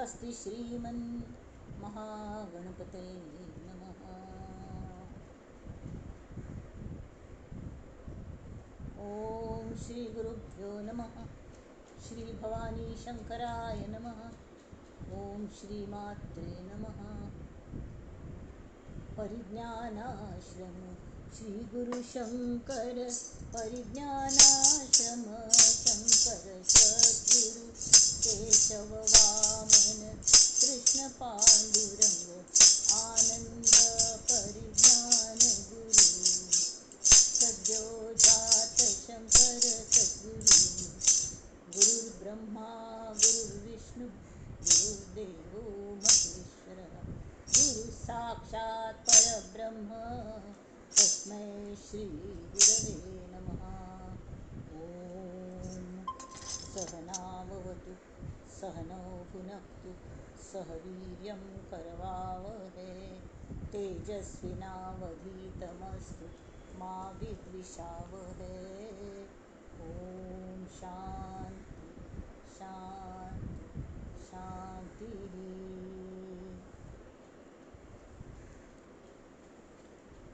स्वस्ति श्रीमन् महागणपते नमः। ओम श्री गुरुभ्यो नमः। श्री भवानी शंकराय नमः। ओम श्री मात्रे नमः। परिज्ञानाश्रम श्री गुरु शंकर परिज्ञानाश्रम शंकर सद्गुरु केशव वामन कृष्ण पांडुरंग आनंद परिज्ञान गुरु सद्योजात शंकर सद्गुरु गुरुर्ब्रह्मा गुरुर्विष्णु गुरुर्देवो महेश्वरः गुरु साक्षात् परब्रह्म तस्मै श्री गुरवे नमः। ओम सहनाववतु सहनौ भुनक्तु सह वीर्यं करवावहै तेजस्विनावधीतमस्तु मा विद्विषावहै। ओम शांति शांति शांति।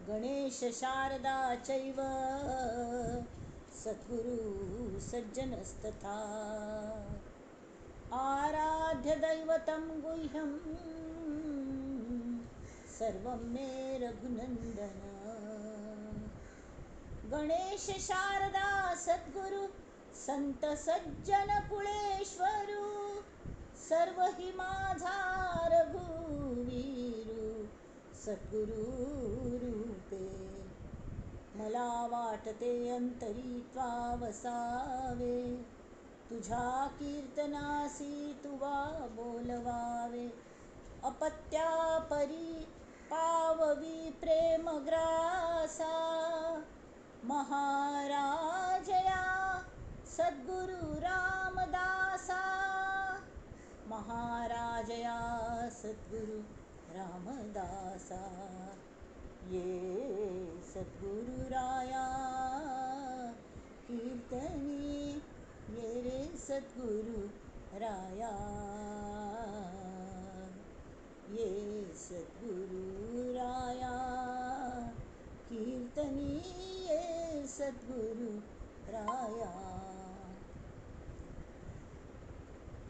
गणेश शारदा चैव सद्गुरु सज्जनस्तथा आराध्य दैवतं गुह्यं सर्वं मे रघुनंदन। गणेश शारदा सद्गुरु संत सज्जन कुळेश्वरू सर्व हि माझा रघुवीरू सद्गुरु रूपे मला वाटते अंतरी त्वा वसावे तुझ्या कीर्तनासी तुवा बोलवावे अपत्या परी पाववी प्रेमग्रासा महाराजया सद्गुरु रामदासा महाराजया सद्गुरु रामदासा ये सद्गुरु राया कीर्तनी ये रे सद्गुरु राया ये सद्गुरु राया कीर्तनी ये सद्गुरु राया।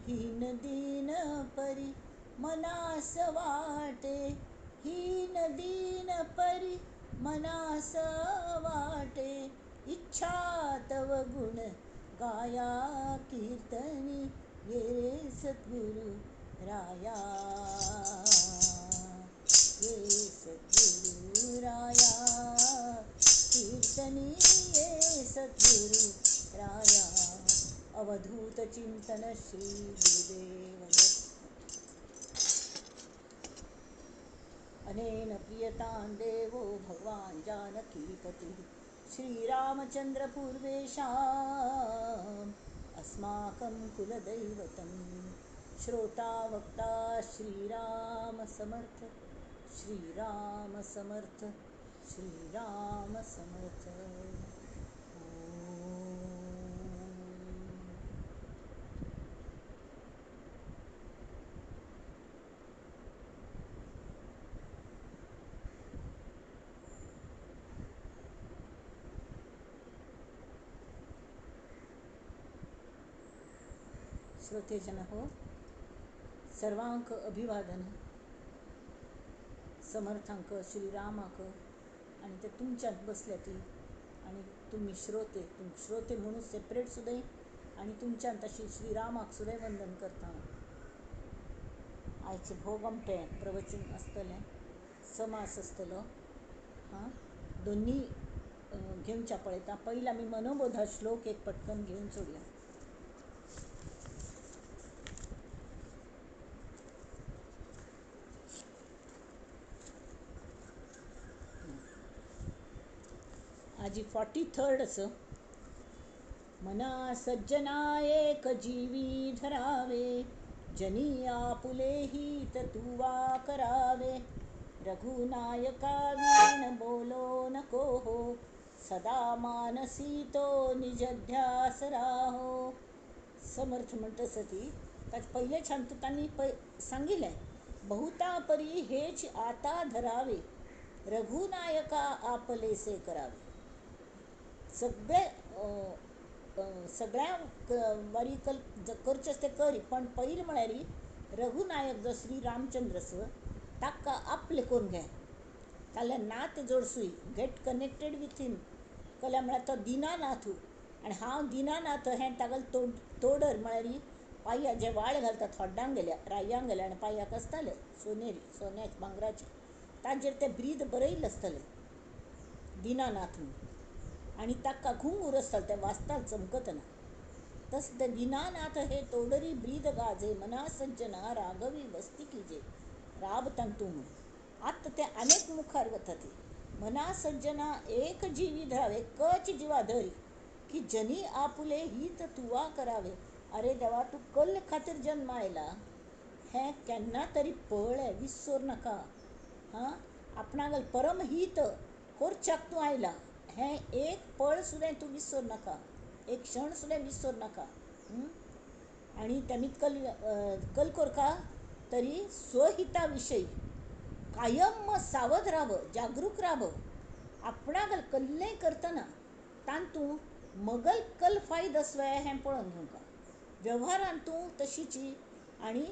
हीन दीन परी मनास वाटे हीन दीन परी मनास वाटे इच्छा तव गुण गाया कीर्तनी ये सद्गुरु राया ये सद्गुरु राया कीर्तनी ये सद्गुरु राया। अवधूत चिंतन श्री गुरुदेव अनेन प्रियतां देवो भगवान् जानकीपतिः श्रीरामचन्द्र पूर्वेषाम् अस्माकं कुलदैवतं श्रोता वक्ता श्रीराम समर्थ श्रीराम समर्थ श्रीराम समर्थ। श्रोतेजन हो सर्वांक अभिवादन समर्थांक श्रीरामाक आणि ते तुमच्यात बसल्या ती आणि तुम्ही श्रोते म्हणून सेपरेट सुद्धा आणि तुमच्यात अशी श्रीरामाक सुद्धा वंदन करता। आयचे भोगमटे प्रवचन असतले समास असतलो हां दोन्ही घेऊनच्या पळयता। पहिला मी मनोबोधा श्लोक एक पटकन घेऊन सोडया। आजी 43rd असं मना सज्जना एक जीवी धरावे जनी आपुले हित तुवा करावे रघुनायका वीण बोलो नको हो सदा मानसी तो निज ध्यास राहो। समर्थ म्हणत सती ताचे पहिले छान त्यांनी सांगितलंय, बहुता परी हेच आता धरावे, रघुनायका आपलेसे करावे. सगळे सगळ्या वारी करचे असते करी, पण पयर म्हळ्यारी रघुनायक जो श्री रामचंद्र ताका आपले कोण घे, ताले नात जोडसूय, गेट कनेक्टेड विथ हिम कल्या म्हळ्यार तो दिनानाथू. आणि हांव दिनानाथ हें तागेल तोडर म्हळ्यार पांया जे वाळ घालतात हड्डांक गेल्या रायांक गेल्या आनी पांयाक आसताले सोनेरी सोन्याचे भांगराचे, ताजेर ते ब्रीद बरयल्ले आसताले दिनानाथ म्हणून, आनी ताका घुंगूर आसताले ते वाजताले चमकतना. तस ते दीनानाथ हे तोडरी ब्रीद गाजे, मना सज्जना राघवी वस्ती कीजे, राब तंतू म्हणून. आता ते अनेक मुखार वता ती, मना सज्जना एक जीवी धरावे, एकच जीवा धरी, की जनी आपुले हित तुवा करावे. अरे देवा, तू कल्ल खातीर जन्म आयला हें केन्ना तरी पळय, विसर नाका. हां, आपणागल परम हित करच्याक तूं आयला हें एक पळ सुद्दां तूं विसर नाका, एक क्षण सुद्दां विसर नाका. आणि तेमीत कल कोरका तरी स्वहिता विशयी कायम सावध राहावं, जागरूक राहावं. आपणागल कल्लें करतना तांतूं मगल कल फायद आसवे हें पळोवन घेवंका. व्यवहारान तूं तशीची, आणि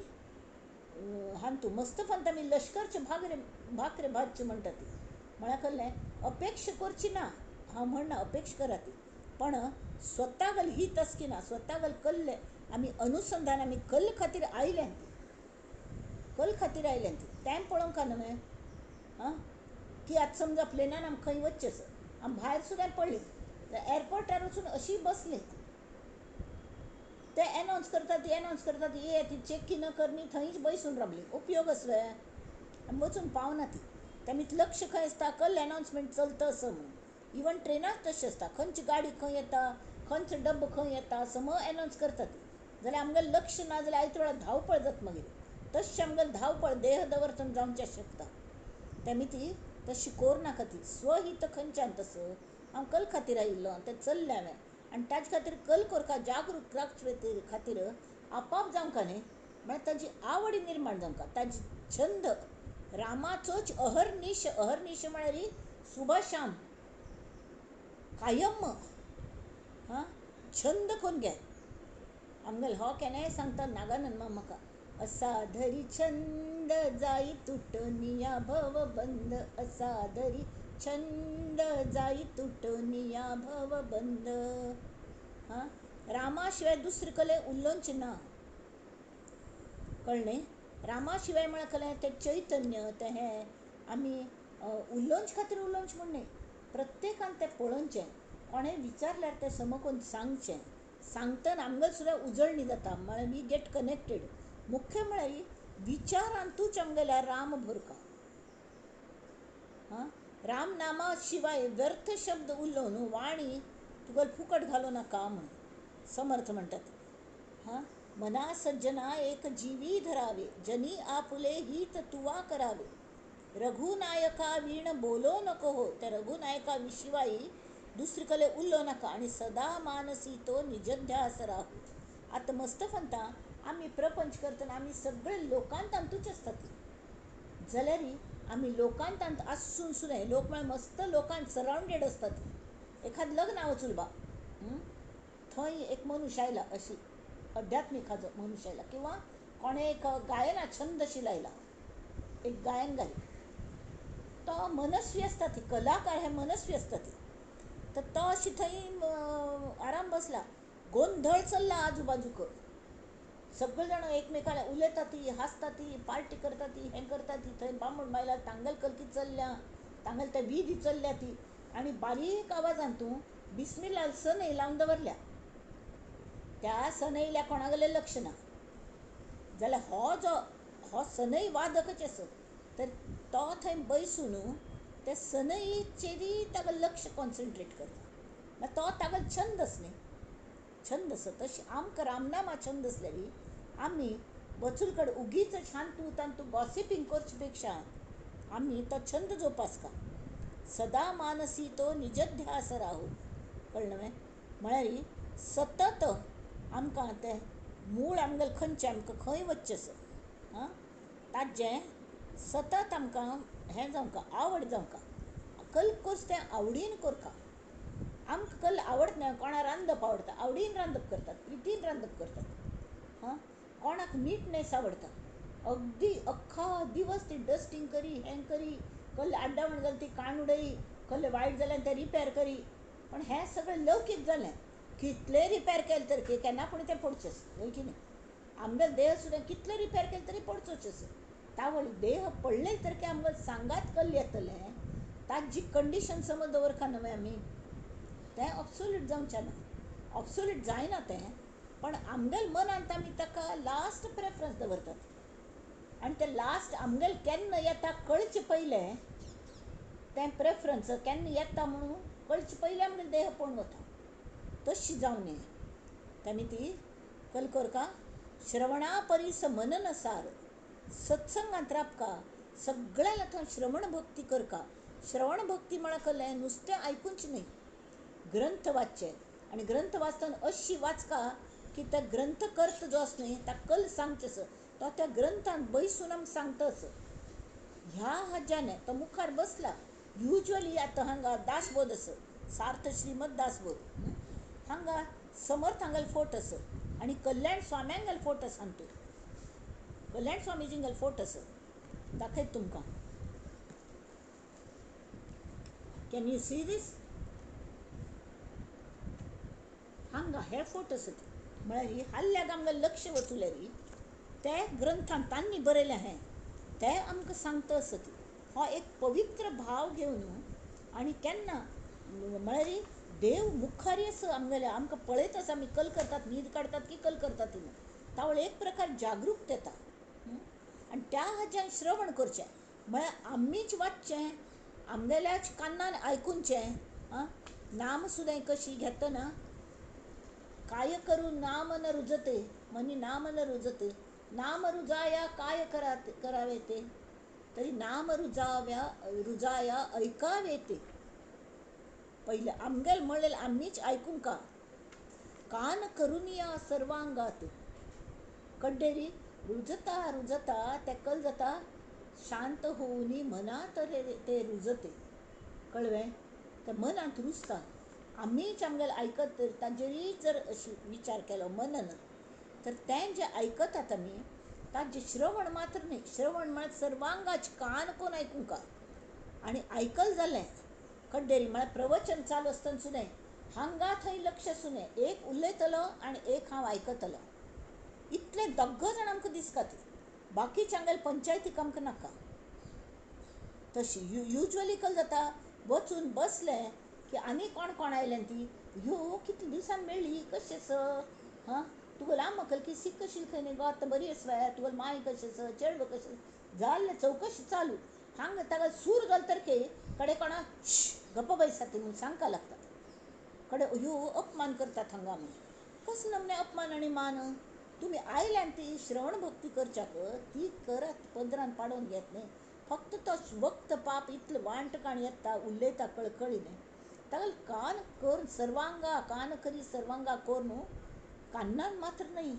हांतूं मस्त फन आमी लश्करचे भाकरे भाजचे म्हणटा ती म्हळ्यार कल्लें अपेक्षा करची ना. हांव म्हणना अपेक्षा करा ती, पण स्वतागल हित आसकी ना, स्वतागल कल्ले आमी अनुसंधान आमी कल्ल खातीर आयल्यान ती, कल खातीर आयल्यान ती तें पळोवंका न्हय. हां, की आतां समजा प्लेनान आमी खंय वच्चें आसा, आमी भायर सुद्दां पडलीं एअरपोर्टार वचून अशी बसलीं, ते एनावन्स करतात ये ती चेक न करनी, थंयच बसून रावली. उपयोग आसले आमी वचून पावना ती. तेमीत लक्ष खंय आसता, कल एनावन्समेंट चलता असं म्हणून. इवन ट्रेनाक तशें आसता, खंयची गाडी खंय येता, खंयचो डब्बो खंय येता समज एनावन्स करता ती, जाल्यार आमगेलें लक्ष ना जाल्यार आयत वेळार धांवपळ जाता मागीर. तशें आमगेलें धांवपळ देह दवरतना जावचें शकता. तेमी ती तशी कोर नाका ती. स्वहित खंयच्यान तसं हांव कल खातीर आयिल्लो तें चल्लें हांवें, आनी ताजे खातीर कल करता जागृत राखचे खातीर आपाप जावंका न्ही, म्हळ्यार ताजी आवड निर्माण जावंका, ताजी छंद रामाचोच अहर्निश म्हळ्यार सुभाशाम कायम हां छंद कोण घे. आमगेल हो केन्नाय सांगता नागानंद मामाका, असा धरी छंद जाई तुटनिया भव बंद, असा धरी छंद जाई तुटनिया भव बंद. हां, रामाशिवाय दुसरे कले उल्लोंच ना, कळ्ळें. रामाशिवाय म्हळ्यार कलें तें चैतन्य तें हें आमी उल्लोंच खातीर उल्लोंच म्हण न्ही, प्रत्येकान तें पळोवचें. कोणें विचारल्यार तें समकोन सांगचें. सांगतना आमगेल सुद्दां उजळणी जाता, म्हळ्यार वी गेट कनेक्टेड. मुख्य म्हळ्यार विचारांतूच आमगेल्या राम भरता. हां, राम नामा शिवाय व्यर्थ शब्द उरलो न्हू, वाणी तुगेल फुकट घालो नाका म्हणून समर्थ म्हणटात. हां, मना सज्जना एक जीवी धरावे, जनी आपुले हित तुवा करावे. रघुनायका वीण बोलो नको हो, त्या रघुनायका शिवाय दुसरी कले उरलो नाका, आणि सदा मानसी तो निजध्यास राहू. आता मस्त म्हणटा आमी प्रपंच करतना आमी सगळे लोकांतांतूच आसतात जाल्यार आमी लोकांतांत आसून सुद्दां लोक म्हळ्यार मस्त लोकांत सरावंडेड आसतात. एखाद लग्ना वचून बा थंय एक मनुष्य आयला, अशी अध्यात्मीक हाजो मनुष्य आयला, किंवा कोणें एक गायना छंदशी लायला, एक गायन गायला, तो मनस्वी आसता ती, कलाकार हे मनस्वी आसता ती. तर तो अशी थंय आराम बसला, गोंधळ चल्ला आजूबाजूक, सगळे जाण एकमेकाला उलयता ती, हांसता ती, पार्टी करता ती, हें करता ती, थंय बांबूड बायला तांगेल कलकी चल्ल्या, तांगेल ते विधी चल्ल्या ती, आनी बारीक आवाजान तूं बिस्मिल्ला सनय लावन दवरल्या. त्या सनयल्या कोणागेलें लक्ष ना, जाल्यार हो सनय वादकच आसत, तर तो थंय बसून ते सनयचेरी ताका लक्ष कॉन्सन्ट्रेट करता. मागीर तो ताका छंद आसा न्ही, छंद आसा. तशी आमकां रामनामा छंद आसलेली आमी बचूल कडेन उगीच छान तूं तांतूं गॉसिपींग करचे पेक्षा आमी तो छंद जोपासका. सदा मानसी तो निजध्यास राहू, कळ्ळें न्हय. म्हळ्यार सतत आमकां तें मूळ आमगेल खंयचें आमकां खंय वचचें हां ताजें सतत आमकां हें जावंका आवड जावंका कल कोर्स तें आवडीन करता आमकां कल आवडत ना कोणा रांदप आवडटा आवडीन रांदप करतात प्रितीन रांदप करतात हां कोणाक नीटनेस आवडटा अगदी अख्खा दिवस ती डस्टिंग करी हें करी कसलें आड्डावण जालें ती काण उडय कसलें वायट जालें तें रिपेर करी पण हें सगळें लौकीक जालें कितलें रिपेर केलें तर केन्ना पूण तें पडचेंच वय की न्ही आमगेलो देह सुद्दां कितलें रिपेर केलें तरी पडचोच तावळी देह पडले तर की आमकां सांगात कल्ल येतलें ताजी कंडिशन समज दवरका न्हय आमी तें ऑब्सोल्यूट जावचें ना ऑब्सोल्यूट जायना तें पण आमगेल मनांत आमी ताका लास्ट प्रेफरन्स दवरतात आनी तें लास्ट आमगेल केन्ना येता कळचे पयलें तें प्रेफरन्स केन्ना येता म्हणून कळचे पयलें आमगेलो देह पळोवन वता तशी जावं न्ही तेमी ती कल करका श्रवणा परीस मनन सार सत्संगांत रावका सगळ्या लाथां श्रवण भक्ती करका श्रवण भक्ती म्हळ्यार कळ्ळें नुस्तें आयकूंच न्ही ग्रंथ वाचचे आणि ग्रंथ वाचतना अशी वाचका की त्या ग्रंथकर्त जो आसा न्ही ताका कल सांगचेस तो त्या ग्रंथान बैसून आमकां सांगतास ह्या हाज्यान तो मुखार बसला युजली आतां हांगा दासबोध आसा सार्थ श्रीमद दासबोध हांगा समर्थ हांगेलो फोट आसा आनी कल्याण स्वाम्यांगेलो फोट आसा हांगा कल्याण स्वामीजींगेलो फोट आसा दाखयता तुमकां कॅन यू सी दीस हांगा हे फोट आसा म्हळ्यार ही हाल्ल्याक आमगेलें लक्ष वचूलें री ते ग्रंथान तांणी बरयलें हें तें आमकां सांगता आसा ती हो एक पवित्र भाव घेवन आनी केन्ना म्हळ्यार देव मुखार आसा आमगेले आमकां पळयत आसा आमी कल करतात न्हीद काडटात की कल करतात ती तावळे एक प्रकार जागृत येता आनी त्या हाज्यान श्रवण करचें म्हळ्यार आमीच वाचचें आमगेल्याच कान्नान आयकुनचें नाम सुद्दां कशी घेतना काय करू नाम न रुजते मनी नाम न रुजते नाम रुजाया काय करावे ते तरी नाम रुजाया ऐकावे ते पहिले आमगेल म्हणलेलं आम्हीच ऐकून का कान करून या सर्वांगात कड्डेरी रुजता रुजता ते कल जाता शांत होऊनी मनात ते रुजते कळवे ते मनात रुजता आम्हीच आमगेले ऐकत ताजेरी जर अशी विचार केलो मनन तर तें जें ऐकतात आमी ताजें श्रवण मात्र न्ही श्रवण म्हळ्यार सर्वांगाच कान कोण आयकूंक का आनी आयकल जालें कड्डेरी म्हळ्यार प्रवचन चालू आसतना सुद्दां हांगा थंय लक्ष सुने एक उलयतलो आनी एक हांव आयकतलो इतले दोग जाण आमकां दिसता ती बाकीचे आमगेले पंचायतीक आमकां नाका तशी युजली कल जाता वचून बसलें की आनी कोण कोण आयलें ती ह्यो कितले दिवसान मेळ्ळी कशें आसा तुगेलो आम म्हाका की सीक कशी खंय न्ही गो आतां बरी आसा तुगेलो माय कशें आसा चेडूं कशें जाल्लें चवकशी चालू हांगा ताका सूर घाल तरके कडे कोणा गप्प बैसा ती म्हूण सांगका लागता कडे ह्यो अपमान करतात हांगा म्हूण कसले नमने अपमान आनी मान तुमी आयल्यान ती श्रवण भक्ती करच्याक ती करत पदरान पाडून घेत न्ही फक्त तो वक्त पाप इतलें वांटकाण येता उलयता कळकळीने ताका कान कर सर्वांगा कान करी सर्वांगा कोर न्हू कान्नान मात्र नाही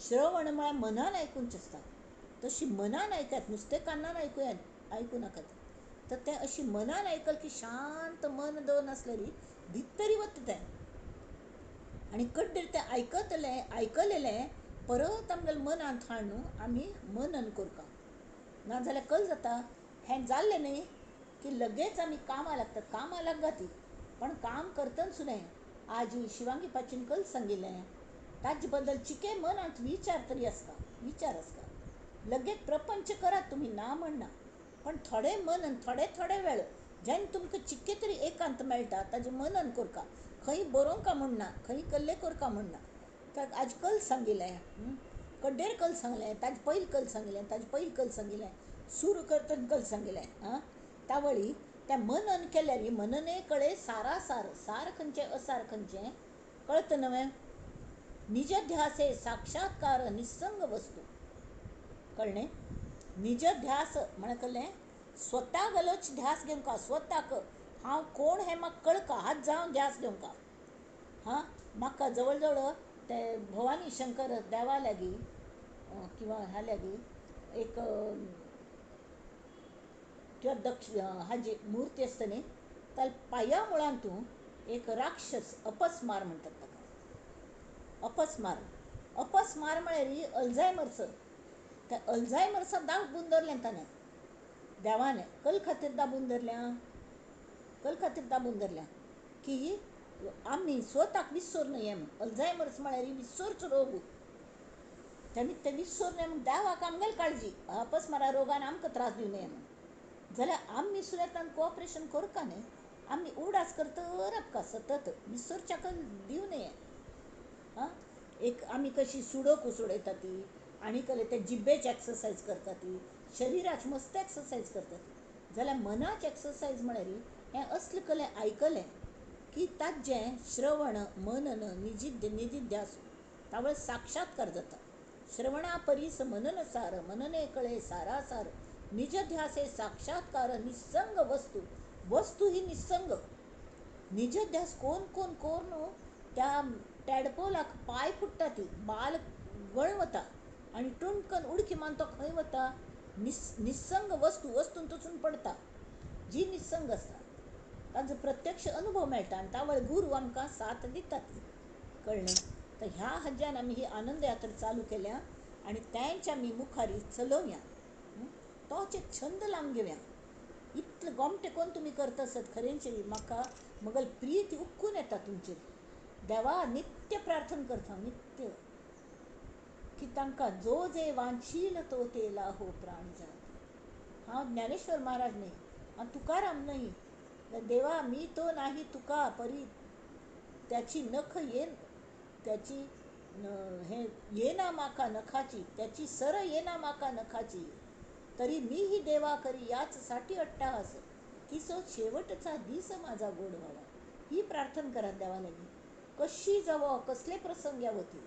श्रवण म्हळ्यार मनान आयकूंचें आसता तशी मनान आयकात नुस्तें कान्नान आयकूं नाकात तर तें अशी मनान आयकल की शांत मन दवन आसलें री भितरी वता तें आनी कड्डेर तें आयकलेलें परत आमगेल्या मनांत हाडून आमी मनन करता नाजाल्यार कल जाता हें जाल्लें न्ही की लगेच आमी कामां लागतात कामां लागता पण काम करतना सुद्दां आज शिवांगी पाचीन कल सांगिल्लें ताजे बद्दल चिके मनांत विचार तरी आसता विचार आसता लगेच प्रपंच करात तुमी ना म्हणना पण थोडें मनन थोडे वेळ जेन्ना तुमकां चिक्के तरी एकांत मेळटा ताजें मनन करता खंय बरोवंका म्हणना खंय कल्ले करका म्हणना तर आज कल सांगिल्लें कड्डेर कल सांगलें ताजे पयलीं कल सांगिल्लें ताजे पयलीं कल सांगिल्लें सुरू करतना कल सांगिल्लें तावळी तें मनन केलें री मनने कळे सार खंयचें असार खंयचें कळत नवें निज ध्यासे साक्षात्कार निसंग वस्तू कळ्ळें निज ध्यास म्हळ्यार कळ्ळें स्वता गेलोच ध्यास घेवंका स्वताक हांव कोण हें म्हाका कळका हात जावन ध्यास घेवंका म्हाका जवळ जवळ ते भवानी शंकर देवा लागी किंवा ह्या लागी एक किंवा हाजी मूर्ती असते न्ही त्या पाया मुळांतू एक राक्षस अपस्मार म्हणतात ताका. अपस्मार म्हळ्यार अल्झायमरचं. त्या अल्झायमरचा दाग बुंदरलें ताणें देवाने. कल खातीर दाबून धरल्या की आमी स्वताक विसर नये म्हूण. अल्झायमर्स म्हळ्यार विसरचो रोग. तेमी ते विसर नये म्हूण देवाक आमगेली काळजी. अपस्मारा रोगान आमकां त्रास दिवं नये म्हूण. जाल्यार आमी सुद्दां कोऑपरेशन करता न्ही. आमी उडास करता राबका सतत विसरच्याक दिवं नये. हां, एक आमी कशी सुडोकू सोडयता ती, आनी कले ते जिब्बेची एक्सरसायज करता ती, शरिराची मस्त एक्सरसायज करता ती. जाल्यार मनाची एक्सरसायज म्हळ्यार हें असले कले आयकलें की ताजें श्रवण मनन निधिध्यास तावळ साक्षात्कार जाता. श्रवणा परीस मननसार, मनने कळे सारासार, निजध्यासे साक्षात्कार निसंग वस्तू ही निसंग. निजध्यास कोण न्हू त्या टॅडपोलाक पाय फुट्टा ती, बाल गळ वता आनी टुणकन उडकी मारून तो खंय वता निसंग वस्तून तुचून पडता जी निसंग आसता. ताजो प्रत्यक्ष अनुभव मेळटा आनी तावळ गुरू आमकां साथ दितात. कळ्ळें? तर ह्या हाज्यान आमी ही आनंद यात्रा चालू केल्या आनी तेंच्या आमी मुखारी चलोवया. तोच एक छंद लावन घेवया. इतलें गोमटे कोण तुमी करता आसत खरेंचे म्हाका मगल प्रीती उक्कून येता तुमचेर. देवा नित्य प्रार्थना करता नित्य की तांकां जो जे वांछील तो ते लाहो प्राण जाते. हांव ज्ञानेश्वर महाराज न्ही, हांव तुकाराम न्ही. देवा मी तो नाही तुका परी त्याची नख त्याची हे येना माका नखाची, त्याची सर येना माका नखाची, तरी मी ही देवा करी याचसाठी अट्टहास, की सो शेवटचा दिस माझा गोड व्हावा. ही प्रार्थना करा देवा लागी. कशी जावो कसले प्रसंग यावती.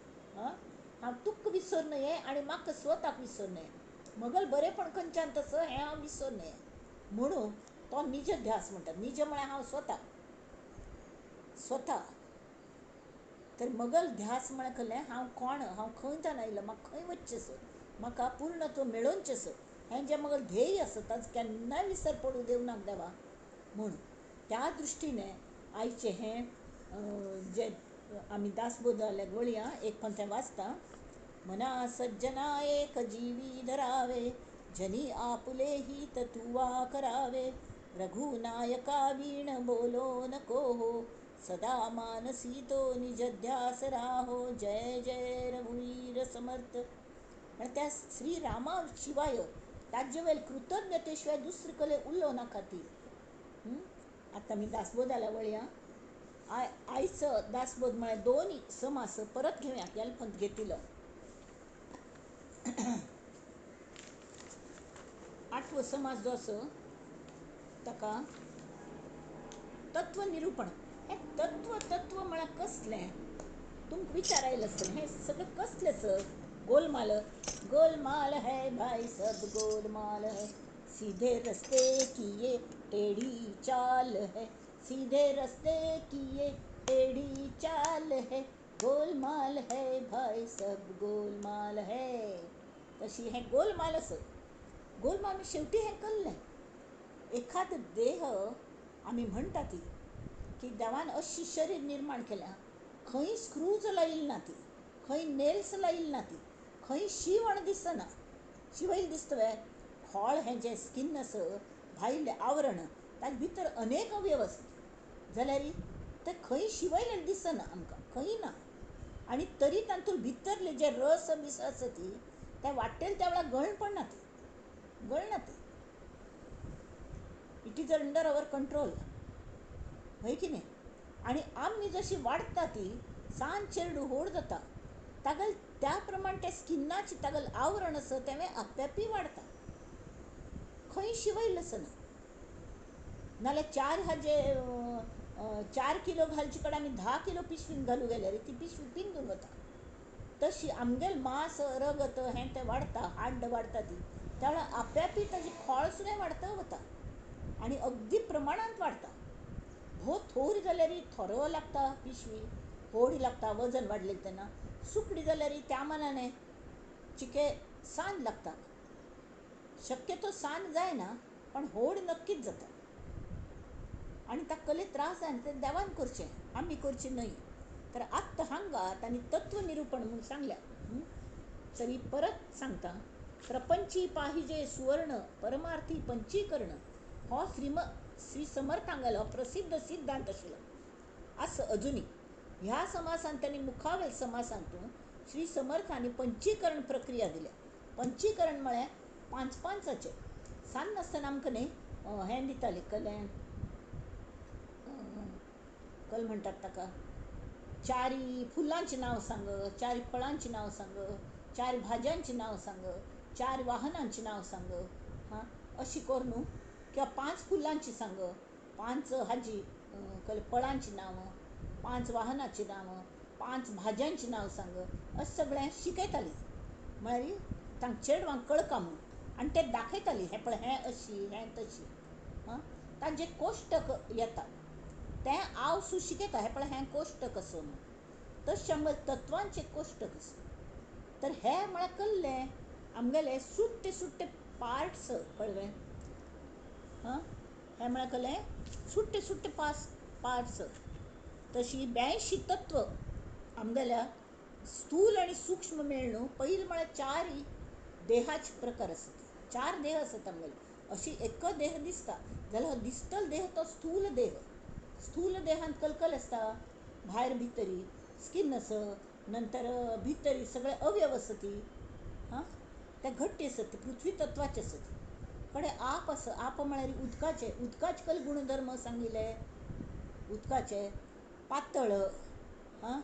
हांव तुक विसर नये आनी म्हाका स्वताक विसर नये. मगल बरेपण खंयच्यान तसं हें हांव विसर नये म्हणून तो निज ध्यास म्हणटात. निज म्हळ्यार हांव स्वता. तर मगल ध्यास म्हळ्यार कहलें हांव कोण, हांव खंयच्यान आयला, म्हाका खंय वच्चें, म्हाका पूर्णत्व मेळोवचें हें जें मगल ध्येय आसा ताजो केन्नाय विसर पडूं दिवं देवा म्हूण. त्या दृश्टीने आयचें हें जें आमी दासबोदाले वळया एक पंथें वाचता. मना सज्जना एक जीवी धरावे, जनी आपुले हित तुवा करावे, रघुनायका वीण बोलो नको हो, सदा मानसी तो निज ध्यास राहो. जय जय रघुवीर समर्थ. पण त्या श्रीरामा शिवाय ताज्यवेल कृतज्ञतेशिवाय दुसरे कले उरलो नाका ती. आता मी दासबोदाला वळया. आयचं दासबोध म्हळ्यार दोन्ही समास परत घेवया. एलपंत घेतिलो 8वो समास जो आसा ताका तत्व निरूपण. हे तत्व म्हळ्यार कसलें तुमकां विचार आयलो आसतलें. हें सगळें कसलेंच गोलमाल है भाई सब गोलमाल है, सीधे रस्ते की ये टेढ़ी चाल है, सीधे रस्ते की ये टेढ़ी चाल है, गोलमाल है भाई सब गोलमाल है. तशी हें गोलमाल आसा. गोलमाल शेवटी हें कल्लें. एखाद देह आमी म्हणटा ती की देवान अशी शरीर निर्माण केल्या, खंय स्क्रूज लायिल्ली ना ती, खंय नेल्स लायिल्ली ना ती, खंय शिवण दिसना. शिवयल्ली दिसतवे खोळ हें जें स्कीन आसा भायलें आवरण ताजे भितर अनेक अवयव आसात जाल्यार ते खंय शिवयलें दिसना आमकां, खंय ना. आनी तरी तातूंत भितरले जे रस बिस आसा ती ते वाट्टेल त्या वेळार गळना ती. It is under our control, हय की न्ही. आनी आमी जशी वाडटा ती सान चेडूं व्हड जाता तागल त्या प्रमाण त्या स्किनाची तागल आवरण आसा तें आपल्यापी वाडटा. खंय शिवयल्लें आसना. नाल्यार 4 किलो घालचे कडेन आमी 10 किलो पिशवीन घालूं गेल्यार ती पिशवी पिंजून वता. तशी आमगेल मांस रगत हें तें वाडटा, हाड्ड वाडटा ती त्या वेळार आपल्यापी ताजी खोळ सुद्दां वाडता वता आनी अगदी प्रमाणांत वाडटा. भोव थोर जाल्यार थोरो लागता पिशवी, होडी लागता, वजन वाडलें तेन्ना. सुकडी जाल्यार त्या मानाने चिके सांज लागता. शक्यतो सांज जायना, पण होड नक्कीच जाता. आणि ताका कसले त्रास जायना ते देवान करचें, आमी करचें न्हय. तर आत्त हांगा तांणी तत्व निरूपण म्हूण सांगल्या. तरी परत सांगता, प्रपंची पाहिजे सुवर्ण परमार्थी पंचीकरण हो श्री समर्थांगेलो प्रसिद्ध सिद्धांत आशिल्लो. असं अजुनी ह्या समासान त्यांनी मुखावेल समासांतून श्री समर्थांनी पंचीकरण प्रक्रिया दिल्या. पंचीकरण म्हळ्यार पांच पांचाचे. सांज नासतना आमकां न्ही हें दिताली कलें, कल म्हणटात ताका, चारी फुलांची नांव सांग, चारी फळांची नांव सांग, चार भाज्यांची नांव सांग, चार वाहनांची नांव सांग. हां, अशी कर न्हू. किंवा 5 फुलांची सांग, 5 हाजी फळांची नांव, 5 वाहनाची नांव, 5 भाज्यांची नांव सांग. अशें सगळें शिकयताली. म्हळ्यार तांकां चेडवांक कळका म्हणून. आनी ते दाखयताली, हें पळय हें अशी हें तशी. हां, तांचे कोश्टक येता तें हांव शिकयता. हें पळय हें कोश्टक असो म्हणून. तशें आमगेले तत्वांचे कोश्टक असो. तर हें म्हळ्यार कसलें आमगेले सुट्टे सुट्टे पार्ट्स, कळ्ळें. हां, हें म्हळ्यार कसलें सुट्टे सुट्टे पार्ट्स. तशी 82 तत्व आमगेल्या स्थूल आनी सूक्ष्म मेळून पयलीं म्हळ्यार 4 देहाचे प्रकार आसात. 4 देह आसात आमगेले. अशी एक देह दिसता जाल्यार हो दिसतलो देह तो स्थूल देह. स्थूल देहांत कलकल आसता, भायर भितरी स्कीन आसा, नंतर भितरी सगळे अवयव आसत. हां, ते घट्टी आसत, पृथ्वी तत्वाचे आसत. कडेन आप आसा, आप म्हळ्यार उदकाचे कल गुणधर्म सांगिल्ले. उदकाचे पातळ, हां,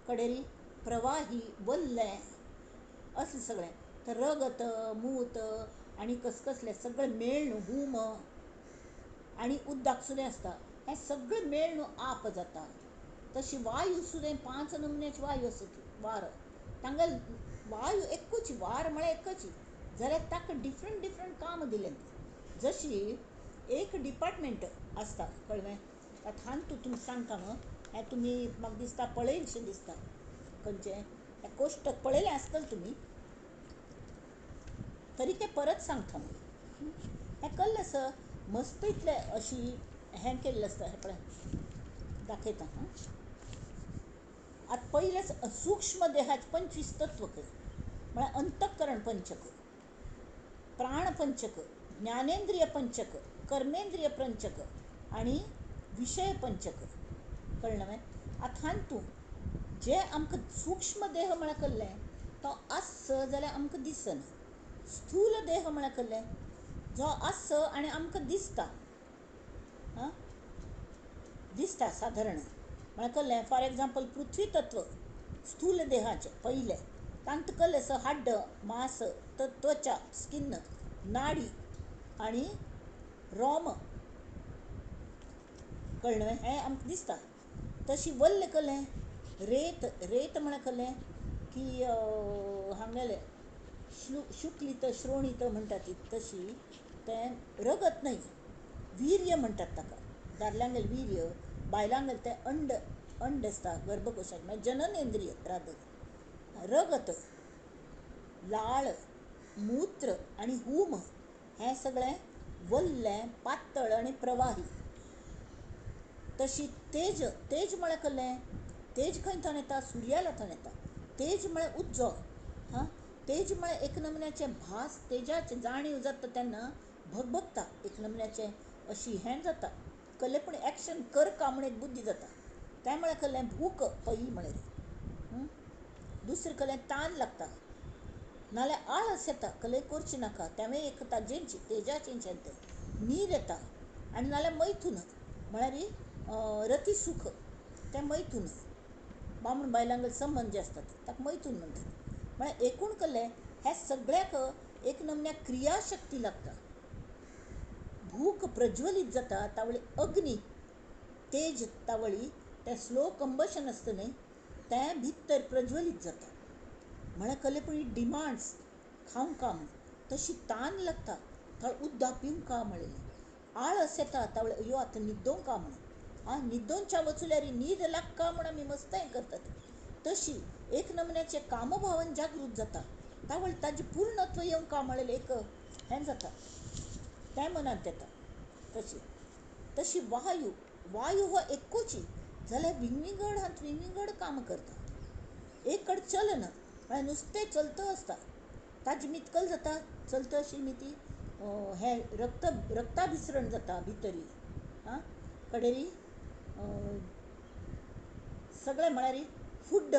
कडेरी प्रवाही, वल्लें, असलें सगळें. तर रगत, मूत आनी कसले सगळे मेळून हूम आनी उदक सुद्दां आसता. हें सगळें मेळून आप जाता. तशी वायू सुद्दां 5 नमुन्याची वायू आसत. वार तांगेल वायू एकूच, वार म्हळ्यार एकच, जाल्यार ताका डिफरंट डिफरंट काम दिलें. जशी एक डिपार्टमेंट आसता, कळ्ळें. तातूंत तुमकां सांगता मग, हें तुमी म्हाका दिसता पळयनशें दिसता. खंयचें हें कोश्टक पळयलें आसतलें तुमी, तरी तें परत सांगता. हें कसलें आसा, मस्त इतलें अशी हें केल्लें आसता. हें पळय दाखयता. आतां पयलेच सूक्ष्म देहाचे 25 तत्व म्हळ्यार अंतःकरण पंचक, प्राण पंचक, ज्ञानेंद्रिय पंचक, कर्मेंद्रिय पंचक आनी विशय पंचक. कळ्ळें न्हय. आतां हातूंत जे आमकां सूक्ष्म देह म्हळ्यार कसलें, तो आस जाल्यार आमकां दिसना. स्थूल देह म्हळ्यार कसलें, जो आस आनी आमकां दिसता. हां, दिसता सादारण म्हळ्यार कसलें. फॉर एग्जाम्पल पृथ्वी तत्व स्थूल देहाचें पयलें. तांत कसलें आसा, हाड्ड, मांस, त्वचा, स्कीन, नाडी आनी रोम. कळ्ळें न्हय, हें आमकां दिसता. तशी वल्लें कसलें, रेत म्हळ्यार कसलें की हांगेलें शुक्लित श्रोणीत म्हणटा ती तशी. तें रगत न्हय, वीर्य म्हणटात ताका. दादल्यांगेलें वीर्य, बायलांगेलें तें अंड आसता गर्भकोशाचें, मागीर जननेंद्रिय रादर. रगत, लाळ, मूत्र आनी हूम हें सगळें वल्लें, पातळ आनी प्रवाही. तशी तेज म्हळ्यार कसलें, तेज खंयच्यान येता, सुर्यालांतल्यान येता. तेज म्हळ्यार उज्जो. हां, तेज म्हळ्यार एक नमुन्याचें भास, तेजाचें जाणीव जाता तेन्ना भगभगता एक नमुन्याचें. अशी हें जाता, कसलें एक्शन करता म्हूण एक बुद्धी जाता. तें म्हळ्यार कसलें, भूक पयलीं म्हळ्यार. दुसरें कसलें, तान लागता, नाल्यार आळस येता, कसलें करचें नाका, तें एक ताजेंच तेजाचें तें. न्हीद येता, आनी नाल्यार मैथून म्हळ्यार रतिसूख, तें मैथून. बामण बायलांगेले संबंद जे आसतात ताका मैथून म्हणटात. म्हळ्यार एकूण कसलें, हें सगळ्याक एक नमुन्याक क्रियाशक्ती लागता. भूक प्रज्वलीत जाता तावळी अग्नी, तेज तावळी तें स्लो कंबशन आसता न्ही, तें भितर प्रज्वलीत जाता. म्हळ्यार कसलें डिमांड्स खावंक म्हणून. तशी तान लागता, थोडें उदक पिवंक म्हणलें. आळस येता तावळें अयो आतां न्हिदोंक म्हणून. न्हिदोनच्या वचुल्यारी न्हीद लाक्का म्हण आमी मस्त हें करतात. तशी एक नमुन्याचे कामभावन जागृत जाता. तावळ ताजी पूर्णत्व येवंक का म्हळें एक हें जाता, तें मनांत येता. तशी तशी वायू वायू हो एकूच जाल्यार विंगविंगड हात विंगविंगड काम करता. एक कडेन चलन म्हळ्यार नुस्तें चलत आसता, ताजी मितकल जाता, चलत आशिल्ली ती हें रक्ताभिसरण जाता भितरी. कडेरी सगळें म्हळ्यार फुड्ड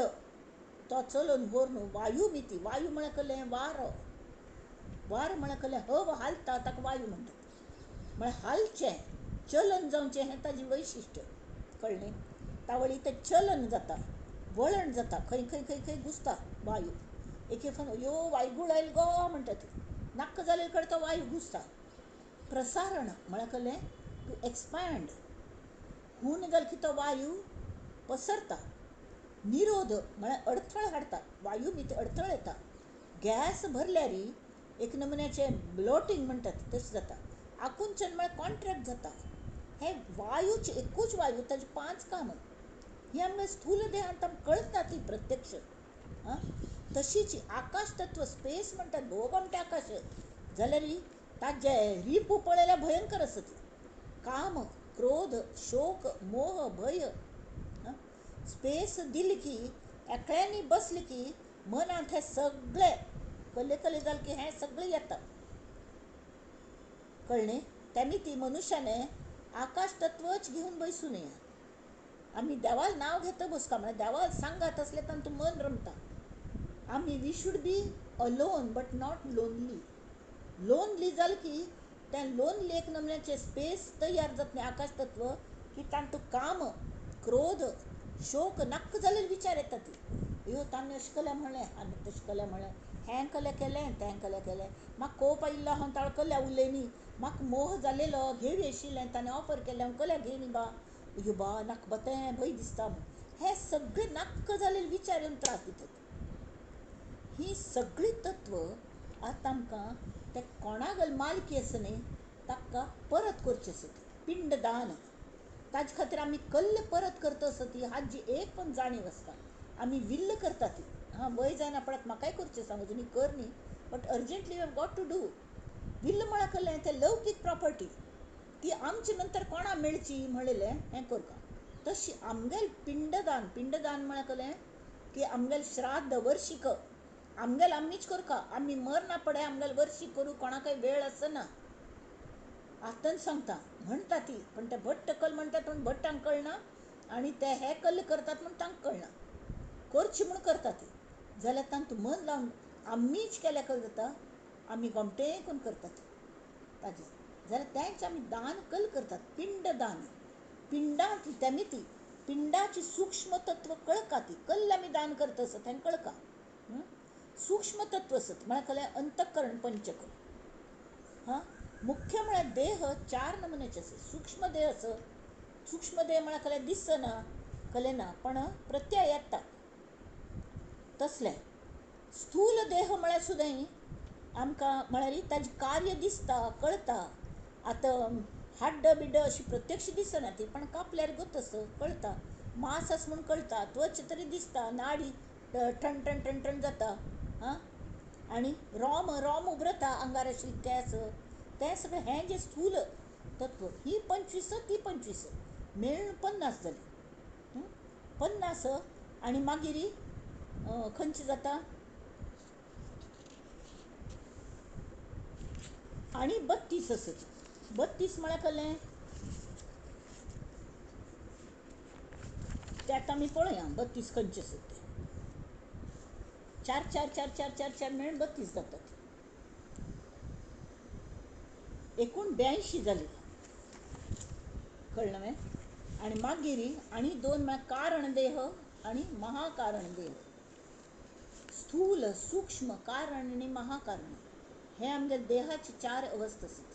तो चलोन व्हर न्हू वायू मिती. वायू म्हळ्यार कहलें वारो. वारो म्हळ्यार कहलें हवा हालता ताका वायू म्हणटात. म्हळ्यार हालचें, चलन जावचें हें ताजें वैशिश्ट्य. कळ्ळें? तावळी तें चलन जाता, वळण जाता, खंय खंय खंय खंय घुसता वायू. एक फावट यो वायगूळ आयल गो म्हणटात, नाक्क जाले कडेन तो वायू घुसता. प्रसारण म्हळ्यार कहलें टू एक्सपॅन्ड, हून जाल की तो वायू पसरता. निरोध म्हळ्यार अडथळ हाडटा, वायू भितर अडथळ येता. गॅस भरल्यारी एक नमुन्याचे ब्लोटिंग म्हणटात तशें जाता. आकुंचन म्हळ्यार कॉन्ट्रॅक्ट जाता. हे वायूच एकूच वायू, ताजी 5 कामां ही आमच्या स्थूल देहांत आमकां कळटा ती प्रत्यक्ष. तशीच आकाश तत्व स्पेस म्हणटात, भोवगोमटे आकाश जाल्यार ताजे रिपू पळयल्यार भयंकर आसा ती. काम, क्रोध, शोक, मोह, भय. स्पेस दिली की, एकळ्यांनी बसली की मनांत हे सगळे कले कले जाले की हें सगळें येता. कळ्ळें? तेमी ती मनुश्याने आकाश तत्वच घेवन बसूं नये. आमी देवाल नांव घेता बसका म्हळ्यार देवाल सांगात असले तातूंत मन रमता. आमी we should be alone but not lonely. Lonely जालें की तें लोनली एक नमुन्याचें स्पेस तयार जाता न्ही आकाश तत्व, की तातूंत काम, क्रोध, शोक नाक्क जालेले विचार येता. ती अयो ताणें अशें केलें म्हणलें, हांवें तशें केलें म्हणलें, हें केलें तें केलें, म्हाका कोप आयिल्लो हांव ताळो केल्या उलयनी, म्हाका मोह जालेलो घेवी आशिल्लें ताणें ऑफर केलें हांव केल्या घेयनी बा, अयो बा नाका बा तें भंय दिसता. हे सगळे नाक्क जालेले विचार येवन त्रास दितात. ही सगळी तत्व आतां आमकां ते कोणागल मालकी आसा न्ही ताका परत करची आसत. पिंडदान ताजे खातीर आमी कल्ल परत करता आसत. हाजी एक पण जाणीव आसता. आमी विल्ल करता ती, वय जायना पडत म्हाकाय करचें सांग तुमी कर न्ही, but urgently you have got to do. Will म्हळ्यार कहलें तें लौकीक प्रॉपर्टी, ती आमचे नंतर कोणा मेळची म्हणलेलें हें करता. तशी आमगेल पिंडदान, पिंडदान म्हळ्यार कहलें की आमगेल श्राद्ध वर्शीक आमगेल आमीच करता. आमी मरना पडे आमगेल वर्शीक करूं कोणाकय वेळ आसना. आतां सांगता म्हणटा ती, पण ते भट्ट कल म्हणटात म्हण भट्टांक कळना, आनी ते हे कल्ल करतात म्हण तांकां कळना. करची म्हूण करता ती जाल्यार तातूंत मन लावन आमीच केल्या कल जाता. आमी गोमटें करून करतात ताजें जाल्यार तेंच आमी दान कल करतात. पिंडदान, पिंडांत तेमी ती पिंडाची सूक्ष्म तत्व कळका. ती कल्ल आमी दान करता आसत हें कळका. सूक्ष्म तत्व आसत म्हळ्यार कहलें अंतःकरण पंचक. मुख्य म्हळ्यार देह 4 नमुन्याचे आसत. सूक्ष्म देह आसत. सूक्ष्म देह म्हळ्यार कहलें दिसना, कहलें ना, पण प्रत्यय येता तसलें. स्थूल देह म्हळ्यार सुद्दां आमकां म्हळ्यार ताजें कार्य दिसता कळटा. आतां हाड्ड बिड्ड अशी प्रत्यक्ष दिसना ती, पण कापल्यार गतच कळटा. मांस आसा म्हूण कळटा, त्वच तरी दिसता, नाडी ठण ठण ठण ठण जाता. आनी रोम रोम उबरता आंगार आशिल्ले केंस, तें सगळें हें जें स्थूल तत्व. ही 25 ती 25 मेळून 50 जाली. 50 आनी मागीर खंयची जाता आनी 32 आसत. 32 म्हळ्यार कहलें तें आतां आमी पळोवया 32 खंयचे आसत ते. 4 4 4 4 4 4 मेळून 32 जातात. एकूण 82 जाली. कळ्ळें न्ही? आनी मागीर आनी 2 म्हळ्यार कारण देह आनी महाकारण देह. स्थूल, सूक्ष्म, कारण आनी महाकारण हे आमगे देहाचे 4 अवस्था आसत.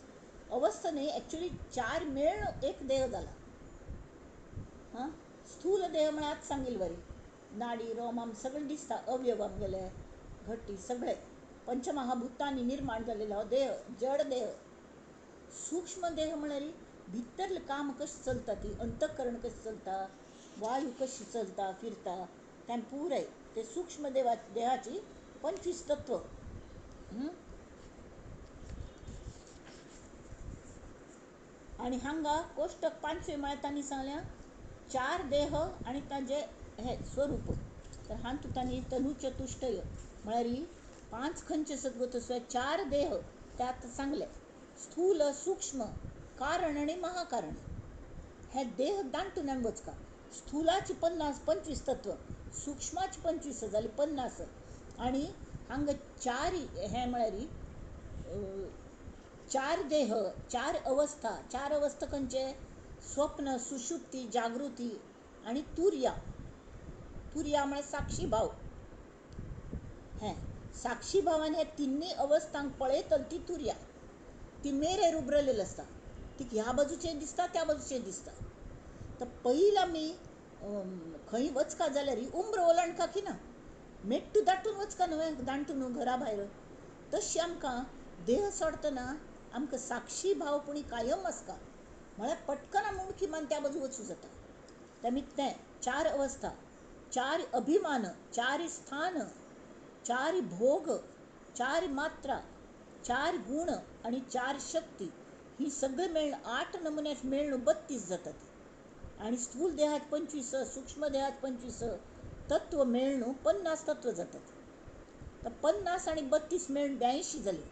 अवस्था न्ही, एक्चुअली 4 मेळून एक देह जाला. स्थूल देह म्हळ्यार आतां सांगिल्लें बरी, नाडी रोम सगळें दिसता, अवयव आमगेले घट्टी सगळे पंचमहाभुतांनी निर्माण जालेलो हो देह, जड देह. सूक्ष्म देह म्हळ्यार भितरलं काम कशें चलता ती अंतकरण कशें चलता, वायू कशी चलता फिरता तें पुराय ते सूक्ष्म देहाची 25 तत्व. आणि हांगा कोष्टक 5 म्हळ्यार तांणी सांगल्या 4 देह आणि ताजे हे स्वरूप. तर हातूंत तांणी तनुचतुष्टय म्हळ्यार 5 खंयचे सद्गत 4 देह त्यात सांगले. स्थूल, सूक्ष्म, कारण आणि महाकारण. हे देह दांटून वचका. स्थूलाची 25 तत्व, सूक्ष्माची 25 जाली 50. आणि हांगा 4 हे म्हळ्यार 4 देह, 4 अवस्था. 4 अवस्था खंयचे? स्वप्न, सुषुप्ती, जागृती आणि तुर्या. तुर्या म्हळ्यार साक्षी भाव. हे साक्षी भावान हे तिन्ही अवस्थांक पळयतली ती तुर्या. ती मेरेर उबरलेली आसता. ती ह्या बाजूचे दिसता त्या बाजूचे दिसता. तर पयलीं आमी खंय वचका जाल्यार उंब्र ओलांडका की ना, मेट्टू दाटून वचका न्हय, दांटून घरा भायर. तशी आमकां देह सोडतना आमकां साक्षी भावपणी कायम आसता. म्हळ्यार पटकन आमी उडकी मारून त्या बाजू वचूं जाता. तें 4 अवस्था, 4 अभिमान, 4 स्थान, 4 भोग, 4 मात्रा, 4 गुण आणि 4 शक्ती. ही सगळी मेळून 8 नमुने मेळून 32 जातात. आणि स्थूल देहात 25, सूक्ष्म देहात 25 तत्व मेळून 50 तत्व जातात. तर 50 आणि 32 मेळून 82 जाली.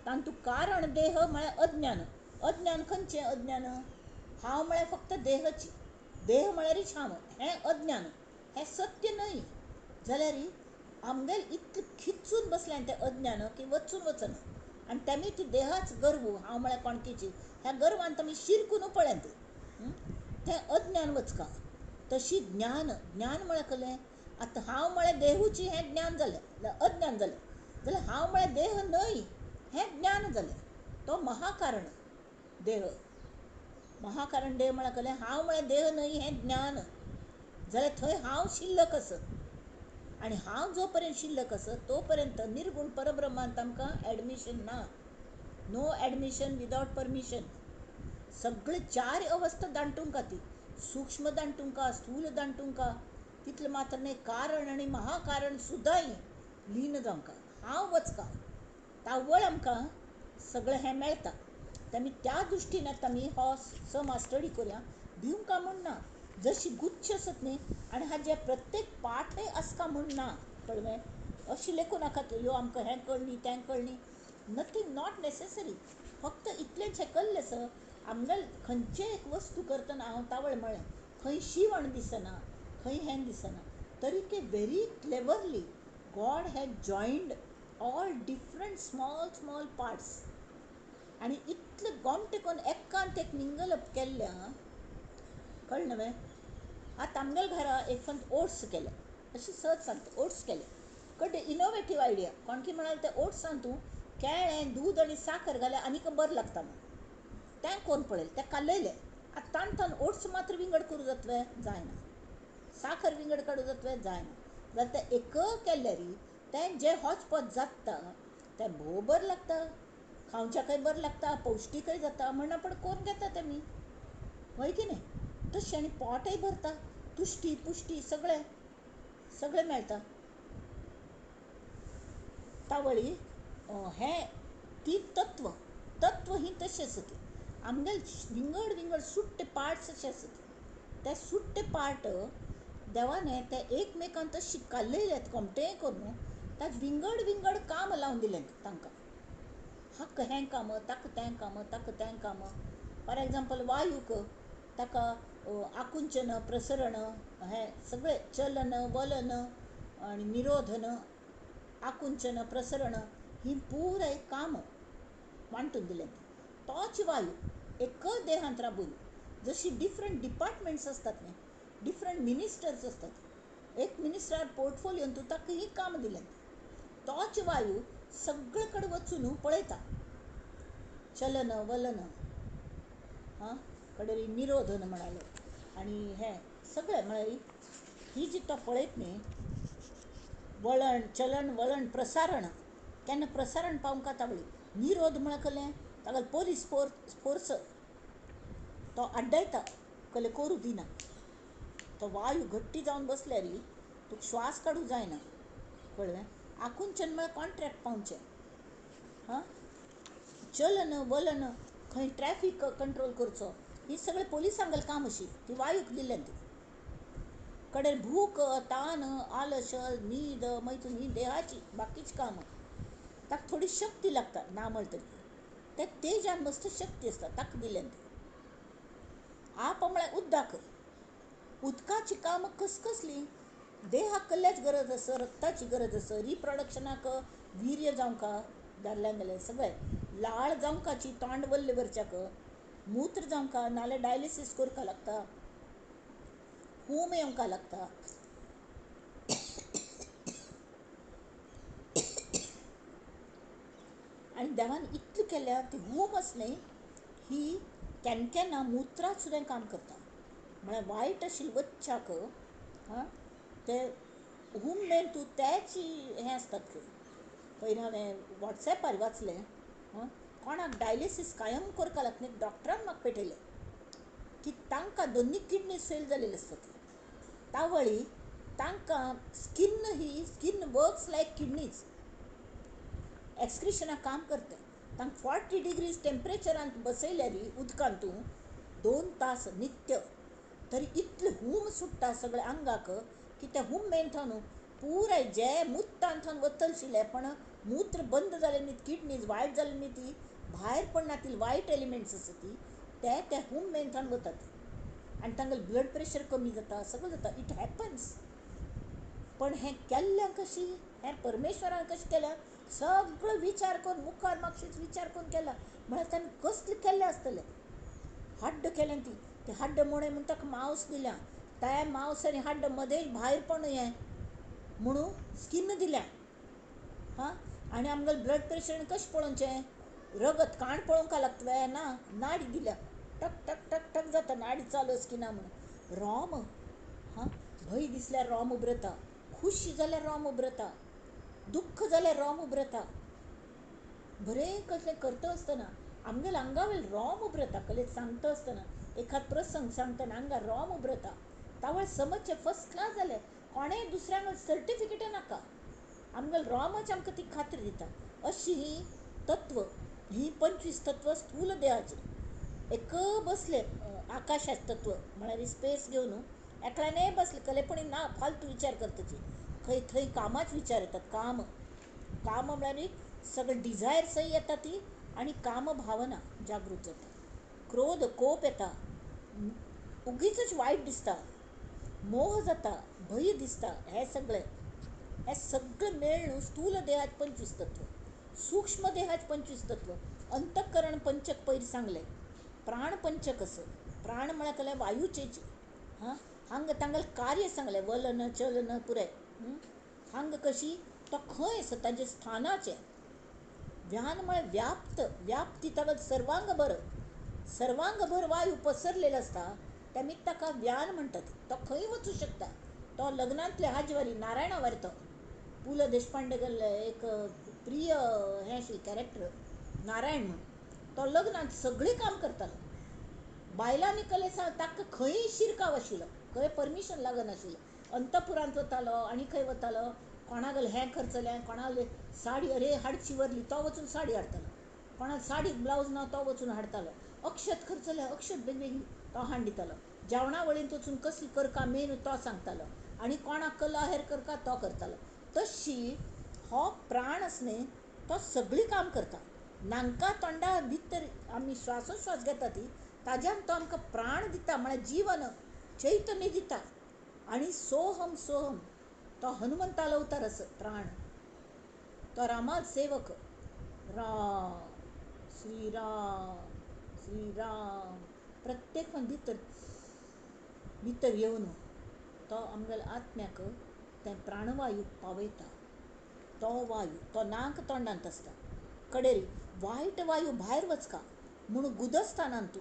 तातूंत कारण देह म्हळ्यार अज्ञान. अज्ञान खंयचे? अज्ञान हांव म्हळ्यार फक्त देहची, देह म्हळ्यारच हांव, हें अज्ञान. हें सत्य न्हय जाल्यार आमगेल इतलें खिचून बसलें तें अज्ञान की वचून वचना. आनी तेमी ती देहाच गर्व, हांव म्हळ्यार कोणकीची, ह्या गर्वान आमी शिरकून पळय तें अज्ञान वचका. तशी ज्ञान, ज्ञान म्हळ्यार कळ्ळें. आतां हांव म्हळ्यार देहूची हें ज्ञान जालें, अज्ञान जालें. जाल्यार हांव म्हळ्यार देह न्हय हें ज्ञान जालें. तो महाकारण देह. महाकारण देह म्हळ्यार कळ्ळें. हांव म्हळ्यार देह न्हय हें ज्ञान जाल्यार थंय हांव शिल्लक आसत. आणि हांव जो पर्यंत शिल्लक आसत तो पर्यंत निर्गुण परब्रह्मांत आमकां एडमिशन ना. No admission without permission. सगळे 4 अवस्था दांटूंका, ती सूक्ष्म दांटूंका, स्थूल दांटूंका, तितलें मात्र न्हय, कारण आणि महाकारण सुद्दाय लीन जावंका, हांव वचका. तावळ आमकां सगळें हें मेळटा. तेमी त्या दृश्टीन आमी हो सम स्टडी करूया. भिवंका म्हूण ना, जशी गुच्छ आसत न्ही, आनी हाजे प्रत्येक पाठय आसका म्हूण ना, कळ्ळें. अशी लेखूं नाका ह्यो आमकां हें कळ्ळी तें कळ्ळी. Nothing, not necessary. फक्त इतलेंच हें कळ्ळें सर आमगेल खंयचे एक वस्तू करतना हांव तावळ म्हळें खंय शिवण दिसना, खंय हें दिसना, तरी ते very cleverly God has joined all different small small parts. आनी इतलें गोमटे करून एकांत एक मिंगल अप केल्ल्या, कळ्ळें न्हय. आतां आमगेल घरा एक फावट ओट्स केले, अशी सहज सांगता, ओट्स केले. कळ्ळें, इनोवेटीव आयडिया. कोणकी म्हणाल ते ओट्सान तूं केळें, दूद आनी साखर घाल्या आनीक बरें लागता म्हणून. तें कोण पळयलें, तें कालयलें. आतां ताणतान ओट्स मात्र विंगड करूं जातले? जायना. साखर विंगड काडूं जातले? जायना. जाल्यार तें एक केल्यार तें जें होचपोच जाता तें भोव बरें लागता, खावच्याकय बरें लागता, पौश्टीकय जाता. म्हणना पण कोण घेता तेमी, वय की न्ही. तशें आनी पोटय भरता, तुश्टी पुश्टी सगळें सगळें मेळटा. तावळी हें ती तत्व, तत्व ही तशी आसत. आमगेल विंगड विंगड सुट्टे पार्ट्स अशे आसत. ते सुट्टे पार्ट देवाने ते एकमेकान तशी कालयल्यात कोमटेय करून, ताज विंगड विंगड काम लावन दिलें तांकां. हाका हें काम, ताका तें काम, ताका तें काम. फॉर एग्जाम्पल वायूक ताका आकुंचन, प्रसरण, हें सगळें चलन, वलन आनी निरोधन, आकुंचन, प्रसरण ही पुराय काम वांटून दिलें. तोच वायू एकच देहांत राबून, जशी डिफरंट डिपार्टमेंट्स आसतात न्ही, डिफरंट मिनिस्टर्स आसतात, एक मिनिस्टर पोर्टफोलियोन तूं ताका ही काम दिलें. तोच वायू सगळे कडेन वचून पळयता, चलन वलन, कडेन निरोधन म्हणालें आनी हें सगळें म्हळ्यार ही जी तो पळयत न्ही, वळण, चलन, वळण, प्रसारण. केन्ना प्रसारण पावंका तावळी. निरोध म्हळ्यार कळ्ळें, ताका पोलीस फोर्स तो आड्डायता कले कोरू दिना. तो वायू घट्टी जावन बसल्यार तुका श्वास काडूंक जायना, कळ्ळें. आकुंचन म्हळ्यार कॉन्ट्रॅक्ट पावचें. हां, चलन वलन खंय ट्रॅफिक कंट्रोल करचो, ही सगळें पोलिसांगेलें काम अशी, ती वायूक दिल्ल्यान ती कडेन. भूक, तान, आलस, न्हीद मागीर ही देहाची बाकीची कामां, ताका थोडी शक्ती लागता ना म्हणटा तरी. ते तेजान मस्त शक्ती आसता ताका दिल्ल्यान ती. आप म्हळ्यार उदक. उदकाची कामां कसली? देहाक कसल्याच गरज आसा, रक्ताची गरज आसा, रिप्रोडक्शनाक वीर्य जावंका दादल्यांगेलें सगळें, लाळ जावंकाची तोंड वल्ले भरच्याक, मूत्र जावंका नाल्यार डायलिसीस करपा लागता, हूम येवंका लागता. आनी देवान इतलें केल्या ती हूम आसली ही केन्ना मुत्राक सुद्दां काम करता. म्हळ्यार वायट आशिल्लें वच्चाक हां ते हूम मेन तूं तेची हें आसतात खंय. पयलीं हांवें वॉट्सॅपार वाचलें, कोणाक डायलिसीस कायम करपा लागता न्ही, डॉक्टरान म्हाका पेटयलें की तांकां दोनी किडनीज फेल जालेली आसतात. तावळी तांकां स्कीन वर्क्स लायक किडनीज, एक्सक्रिशनाक काम करता. तांकां 40 डिग्रीज टेम्परेचरान बसयल्यार उदकान तूं 2 तास नित्य, तरी इतलें हूम सुट्टा सगळ्या अंगाक की ते हूम मेन न्हू पुराय जे मुत्तान थंय वतलशिल्लें, पण मूत्र बंद जालें न्ही, किडनीज वायट जालें न्ही, ती भायर पडना, ती वायट एलिमेंट्स आसा ती ते हूम मेन थंय वतात आनी तांगेलें ब्लड प्रेशर कमी जाता, सगळें जाता. It happens. पण हें केल्लें कशी, हें परमेश्वरान कशें केलें, सगळो विचार करून मुखार मागशीच विचार करून केला. म्हळ्यार ताणें कसलें केल्लें आसतलें. हड्ड केलें ती हड्ड मोडे म्हूण ताका मांस दिल्या, त्या मांस आनी हड्ड मदें भायर पण हें म्हणून स्कीन दिल्या. हां, आनी आमगेलें ब्लड प्रेशर कशें पळोवचें, रगत काण पळोवंक लागता ना, नाडी दिल्या, टक टक टक टक जाता नाडी चालू स्किना म्हणून. रोम, हां, भंय दिसल्यार रोम उबरता, खुशी जाल्यार रोम उबरता, दुख्ख जाल्यार रोम उबरता. बरें कसलें करता आसतना आमगेल्या आंगावेल रोम उबरता. कलेत सांगता आसतना एखाद प्रसंग सांगतना आंगार रोम उबरता. तावळ समजचें फर्स्ट क्लास जालें, कोणेंय दुसऱ्यांक सर्टिफिकेट नाका, आमगेलें रोमच आमकां ती खात्री दिता. अशी ही तत्व, ही 25 तत्व स्थूल देहाची एक बसले आकाशात तत्व म्हळ्यार स्पेस घेवन एकल्याने बसले कलेपणी ना फालतू विचार करताची. खंय थंय कामाच विचार येतात. काम म्हळ्यार सगळें डिझायर्सय येता ती आनी काम भावना जागृत जाता. क्रोध कोप येता, उगीचच वायट दिसता, मोह जाता, भंय दिसता. हें सगळें मेळून स्थूल देहात 25 तत्व, सूक्ष्म देहात 25 तत्व, अंतःकरण पंचक पयर सांगलें, प्राण पंचक असं. प्राण म्हळ्यार केलें वायूचेच. हां, हांगा तांगेलें कार्य सांगलें, वलन चलन पुराय. हांगा कशी तो खंय आसा ताजे स्थानाचें. व्यान म्हळ्यार व्याप्ती ताका सर्वांगभर वायू पसरलेलो आसता, त्या ताका व्यान म्हणटात. तो खंय वचूं शकता. तो लग्नांतले हाजवारी नारायणावारी, तो पु ल देशपांडे गेल्ले एक प्रिय हें आशिल्लें कॅरेक्टर नारायण म्हणून. तो लग्नांत सगळीं काम करतालो. बायलांनी कले ताका खंय शिरकाव आशिल्लो, खंय परमिशन लागनाशिल्लें. अंतपुरांत वतालो आनी खंय वतालो, कोणागेलें हें करतलें, कोणागेली साडी अरे हाडची व्हरली तो वचून साडी हाडटालो, कोणाक साडीक ब्लावज ना तो वचून हाडटालो, अक्षत करतलें अक्षत बेगबेगीन तो हाडून दितालो, जेवणा वळींत वचून कसली करका मेनू तो सांगतालो आनी कोणाक कला हेर करका तो करतालो. तशी हो प्राण आसा न्ही तो सगळीं काम करता. नांका तोंडा भितर आमी श्वासोश्वास घेता ती ताज्यान तो आमकां प्राण दिता, म्हळ्यार जीवन चैतन्य दिता. आनी सोहम तो हनुमंतालो अवतार आसा प्राण, तो रामाच सेवक. राम श्रीराम प्रत्येक भितर येवन तो आमगेल्या आत्म्याक तें प्राणवायू पावयता. तो वायू तो नाक तोंडांत आसता. कडेरी वायट वायू भायर वचका म्हणून गुदस्थानांत तूं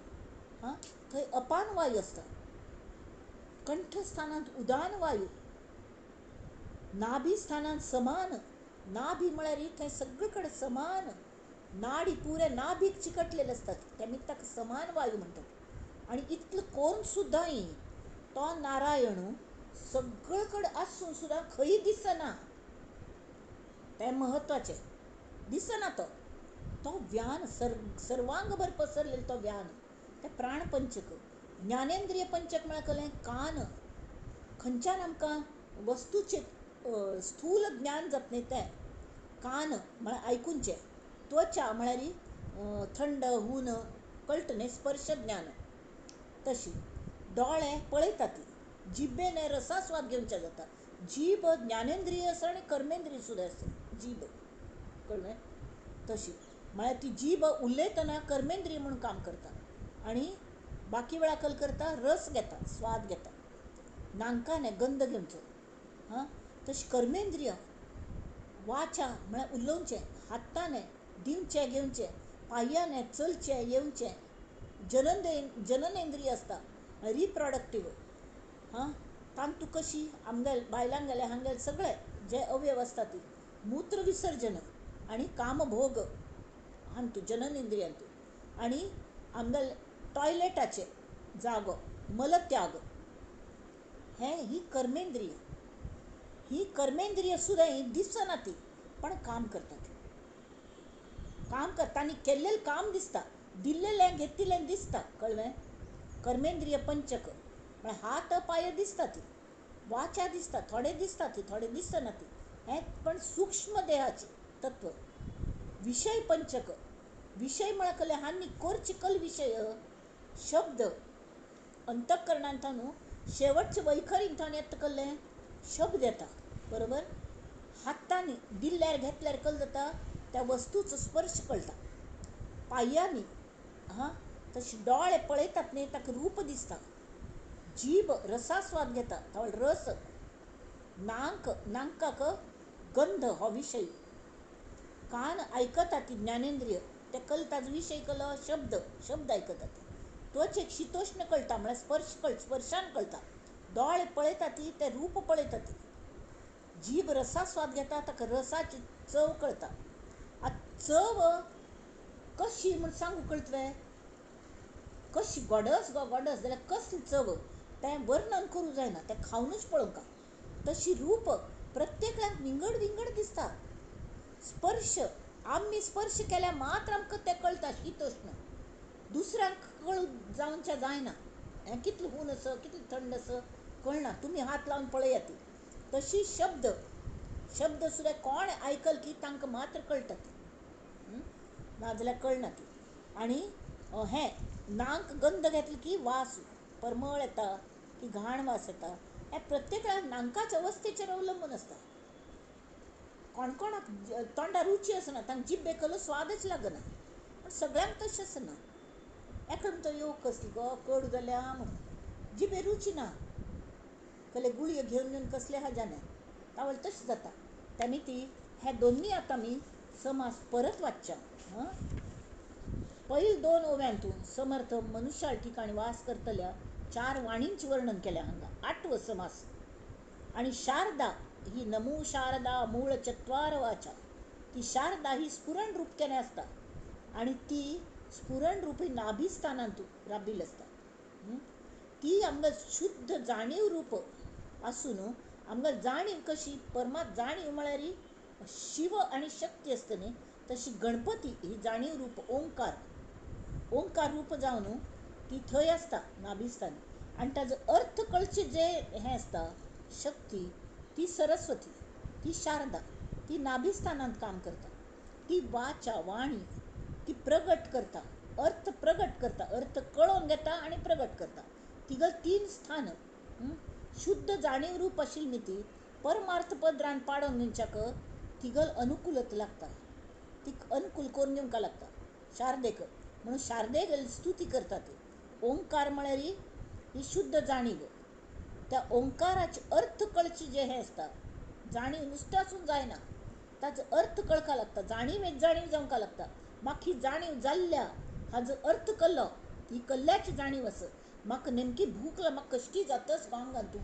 हां थंय अपान वायू आसता. कंठस्थानांत उदान वायू, नाभी स्थानांत समान. नाभी म्हळ्यार थंय सगळे कडेन समान नाडी पुऱ्या नाभीक चिकटलेले आसतात, तेमी ताका समान वायू म्हणटात. आणि इतलं कोण सुद्दाही तो नारायणू सगळीकडे आसून सुद्धा खंय दिसना. ते महत्वाचे दिसना तो तो व्यान सर्वांगभर पसरलेलो तो व्यान. ते प्राणपंचक ज्ञानेंद्रिय पंचक म्हळ्यार कान खंयच्यान आमकां वस्तूचे स्थूल ज्ञान जातले ते कान म्हळ्यार आयकूनचे, त्वचा म्हळ्यार थंड ऊन कळटा न्ही स्पर्श ज्ञान तशी, दोळे पळयतात, जिबेने रसास्वाद घेवचे जाता. जीभ ज्ञानेंद्रिय आसा आनी कर्मेंद्रिय सुद्दां आसा जीभ कळ्ळें तशी. म्हळ्यार ती जीभ उलयतना कर्मेंद्रिय म्हणून काम करता आनी बाकी वेळा करता रस घेता, स्वाद घेता. नाकाने गंध घेवचो हां तशी कर्मेंद्रिय वाचा म्हळ्यार उलोवचें, हाताने दिवचे घेवचे, पांयांने चलचे येवचे, जननेंद्रिय आसता रिप्रोडक्टीव हां तांतू कशी आमगेल बायलांगेले हांगेल सगळे जे अवयव आसता ती मूत्र विसर्जन आनी कामभोग हांतू जननेंद्रियांतू आनी आमगेल टॉयलेटाचे जागो मलत्याग ही कर्मेंद्रिय. ही कर्मेंद्रिय सुद्दां ही दिसना ती पण काम करतात. काम करता आनी केल्लें काम दिसता, दिल्लेलें घेतिल्लें दिसता कळ्ळें. कर्मेंद्रिय पंचक म्हळ्यार हात पांय दिसता ती, वाचा दिसता, थोडे दिसता ती थोडे दिसना ती हें पण सूक्ष्म देहाचे तत्व. विषय पंचक विषय म्हळ्यार हानी कोर्चिकल विषय शब्द अंतःकरणांतल्यान शेवटचे वैखरींतल्यान येता कहलें शब्द येता बरोबर. हातांनी दिल्ल्यार घेतल्यार कळ्ळें जाता त्या वस्तूचो स्पर्श कळटा. पांयांनी हां तशी दोळे पळयतात न्ही ताका रूप दिसता. जीभ रसास्वाद घेता थोडे रस. नाकाक गंध हो विशय. कान आयकता ती ज्ञानेंद्रिय ते कळटा विशय कळलो शब्द आयकतात. त्वचेक शीतोष्ण कळटा म्हळ्यार स्पर्शान कळटा. दोळे पळयता ती ते रूप पळयता ती. जीभ रसास्वाद घेता ताका रसाची चव कळटा. चव कशी म्हण सांगू कळटलें. कशी गोडस जाल्यार कसली चव तें वर्णन करूं जायना, तें खावनूच पळोवंक. तशी रूप प्रत्येकाक विंगड दिसता. स्पर्श आमी स्पर्श केल्या मात्र आमकां तें कळटा शीतोष्ण. दुसऱ्यांक कळूं जावचे जायना. हें कितलें ऊन आसा कितलें थंड आसा कळना, तुमी हात लावन पळयात ती. तशी शब्द सुद्दां कोण आयकल की तांकां मात्र कळटा ती, नाजाल्यार कळना ती. आनी हें नाक गंध घेतली की वास परमळ येता की घाण वास येता हें प्रत्येकाक नाकाच्या अवस्थेचेर अवलंबून आसता. कोणाक तोंडार रुची आसना तांकां जिब्बेक स्वादच लागना, पण सगळ्यांक तशें आसना. एका म्हणटा यो कसली गो कडू जाल्या म्हणून जिबेर रुची ना, कसले गुळयो घेवन कसले हाज्यान तावळ तशें जाता. तेमी ती हे दोनी आतां आमी समास परत वाचच्या. पयलीं 2 ओव्यांतून समर्थ मनुश्याळ ठिकाणी वास करतल्या 4 वाणींचें वर्णन केल्या हांगा. 8वो समास. आणि शारदा ही नमो शारदा मूळ चत्वार वाचा. ती शारदा ही स्फुरण रूप केलें आसता आनी ती स्फुरण रूपी नाभिस्थानांतू राबिल्ली आसता. ती आमकां शुद्ध जाणीव रूप आसून आमकां जाणीव कशी परमात जाणीव म्हळ्यार शिव आनी शक्ती आसता न्ही तशी गणपती ही जाणीव रूप ओंकार रूप जावन ती थंय आसता नाभिस्थानी. आनी ताजो अर्थ कळचे जे हें आसता शक्ती ती सरस्वती, ती शारदा, ती नाभिस्थानांत काम करता. ती वाचा वाणी ती प्रगट करता, अर्थ प्रगट करता, अर्थ कळोवन घेता आनी प्रगट करता. तिगल 3 स्थान शुद्ध जाणीव रूप आशिल्ली ती परमार्थ पदरान पाडोवन घेवच्याक तिगल अनुकूलत लागता. ती अनुकूल करून घेवंक लागता शारदेक. म्हणून शारदेक स्तुती करता ती. ओंकार म्हळ्यार ही शुद्ध जाणीव. त्या ओंकाराचे अर्थ कळचे जे हें आसता जाणीव नुस्तें आसून जायना, ताचो अर्थ कळका लागता. जाणीव जावंक लागता. म्हाका ही जाणीव जाल्ल्या हाजो अर्थ कळ्ळो, ही कल्ल्याची जाणीव आसा, म्हाका नेमकी भूक म्हाका कश्टी जातच गांवांतून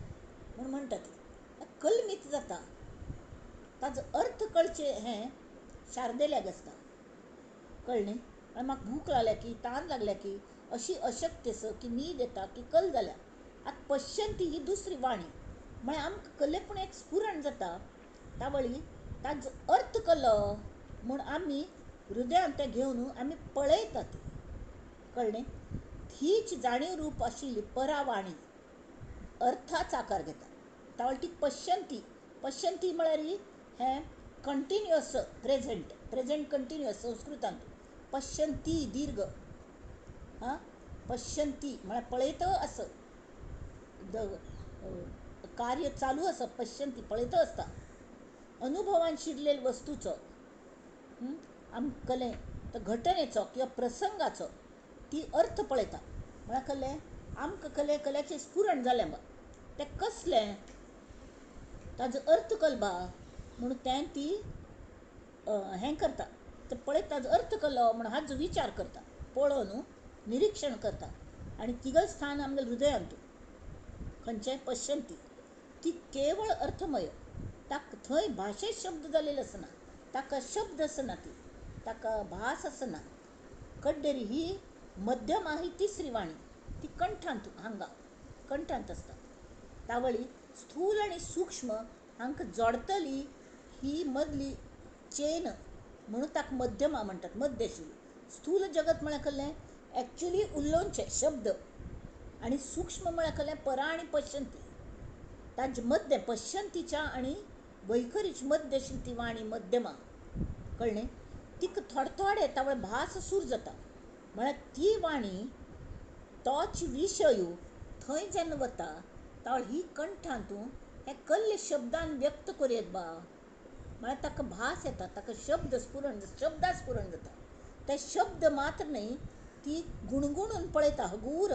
म्हणून म्हणटा ती कल्मीत जाता. ताजो अर्थ कळचे हें शारदेल्याक आसता कळ्ळें. म्हाका भूक लागल्या की तान लागल्या की अशी अशक्यस की न्हीद येता की कल जाल्या. आतां पश्यंती ही दुसरी वाणी म्हळ्यार आमकां कलेपूण एक स्फुरण जाता त्या वेळी ताजो अर्थ कलो म्हूण आमी हृदयांत तें घेवन आमी पळयतात. कळ्ळें? हीच जाणीव रूप आशिल्ली परावाणी अर्थाचा आकार घेता. त्या वेळी ती पश्यंती म्हळ्यार हें कंटिन्युअस प्रेझेंट कंटिन्युअस संस्कृतांत पश्यंती दीर्घ पश्यंती म्हळ्यार पळयत आसत, कार्य चालू आसप. पश्यंती पळयत आसता. अनुभवान शिरलेल्या वस्तूचो कले घटनेचो किंवा प्रसंगाचो ती अर्थ पळयता. म्हळ्यार कळ्ळें आमकां कल्याचें स्फुरण जालें बा तें कसलें ताजो अर्थ कळबा म्हणून तें ती हें करता. तें पळयत ताजो अर्थ कळ्ळो म्हणून हाचो विचार करता, पळोवन निरीक्षण करता. आनी तिगल स्थान आमगे हृदयांत खंयचें पश्यंती ती केवळ अर्थमय. ताका थंय भाशेंत शब्द जालेले आसना, ताका शब्द आसना, ताका भास आसना. कड्डेरी ही मध्यमा ही तिसरी वाणी ती कंठांत आसता. त्या वेळी स्थूल आनी सूक्ष्म हांकां जोडटली ही मदली चेन म्हणून ताका मध्यमा म्हणटात, मध्य आशिल्ली. स्थूल जगत म्हळ्यार कळ्ळें एक्चुली उलोवचे शब्द आनी सूक्ष्म म्हळ्यार कळ्ळें परा आनी पश्यंती ताजे मध्य पश्यंतीच्या आनी वैखरीची मध्य आशिल्ली ती वाणी मध्यमा. कळ्ळें? तिका थोडे त्या वेळी भास सूर जाता. म्हळ्यार ती वाणी तोच विशय थंय जेन्ना वता त्या वेळी ही कंठांतून हे कल्ले शब्दान व्यक्त करूं बा म्हळ्यार ताका भास येता, ताका शब्दां स्फुरण जाता. ते शब्द मात्र न्ही ती गुणगुणून पळयता हगूर.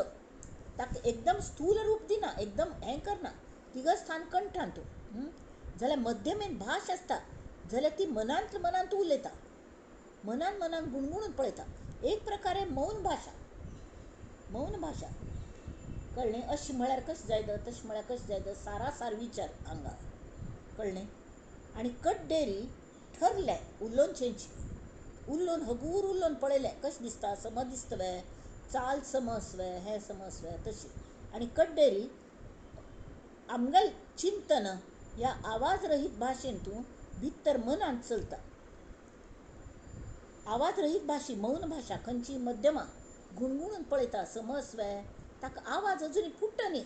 ताका एकदम स्थूल रूप दिना, एकदम हें करना. तिगं स्थान कंठांत जाल्यार मध्यमेन भाश आसता जाल्यार ती मनांत उलयता, मनान गुणगुणून पळयता. एक प्रकारे मौन भाशा. कळ्ळें? अशें म्हळ्यार कशें जायत, तशें म्हळ्यार कशें जायत, सारासार विचार हांगा. कळ्ळें? आनी कड्डेरी ठरलें उलोवन हगूर उलोवन पळयलें कशें दिसता, समज दिसतले, चाल समजवे, हें समजवे तशी. आनी कड्डेरी आमगेल चिंतन ह्या आवाज रहीत भाशेंतून भितर मनांत चलता. आवाज रहीत भाशी मौन भाशा खंयची मध्यमा गुणगुणून पळयता, समजवे. ताका आवाज अजुनी फुट्टा न्ही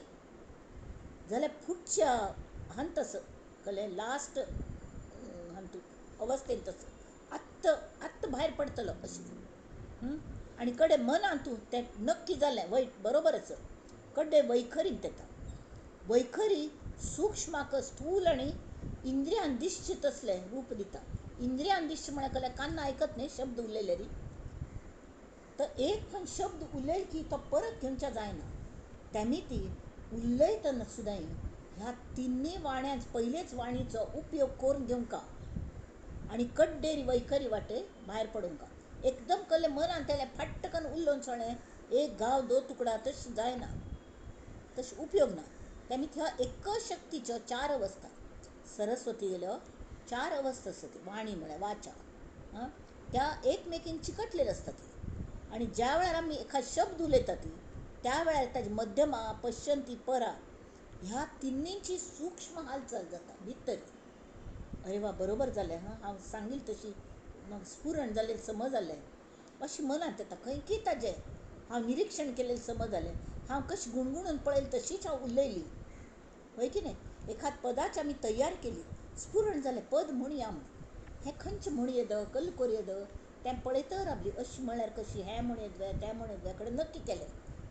जाल्यार फुटच्या हांतस कळ्ळें लास्ट हांतू अवस्थेंत आत्त भायर पडटलो अशें. आनी कडेन मनांतून तें नक्की जालें वैट बरोबरच. कड्डे वैखरींत येता. वैखरी सूक्ष्माक स्थूल आनी इंद्रियान दिश्य तसलें रूप दिता. इंद्रियान दिश्य म्हळ्यार कळ्ळें कान आयकत न्ही शब्द उलयले री. तर एक खंय शब्द उलयल की तो परत घेवचा जायना. तेमी ती उलयतना सुद्दां ह्या तिनूय वाण्याच पयलेच वाणीचो उपयोग करून घेवंका आनी कड्डेरी वैखरी वाटे भायर पडोवंका. एकदम कळ्ळें मनांत येलें फट्ट करून उलोवन सोडलें एक गांव दो तुकडा तशें जायना, तशें उपयोग ना. तेमी ह्या एकच शक्तीच्यो 4 अवस्था. सरस्वती गेल्यो 4 अवस्था आसता ती वाणी म्हळ्यार वाचा. त्या एकमेकीन चिकटलेली आसता ती. आनी ज्या वेळार आमी एखाद शब्द उलयता ती त्या वेळार ताजी मध्यमा पश्यंती परा ह्या तिनींची सूक्ष्म हालचाल जाता भितर. अरे वा बरोबर जालें. हांव सांगिल्लें तशी म्हाका स्फुरण जालें, समज जालें. अशें मनांत येता खंय की ताजें हांव निरीक्षण केलें, समज जालें. हांव कशी गुणगुणून पळयलें तशीच हांव उलयली, वय की न्ही. एखाद पदाची आमी तयार केली, स्फुरण जालें पद म्हणया म्हूण. हें खंयचें म्हूण येद, कल्ल कोर येद तें पळयत रावली. अशी म्हळ्यार कशी, हें म्हूण येदवें, तें म्हूण येदवें कडेन नक्की केलें.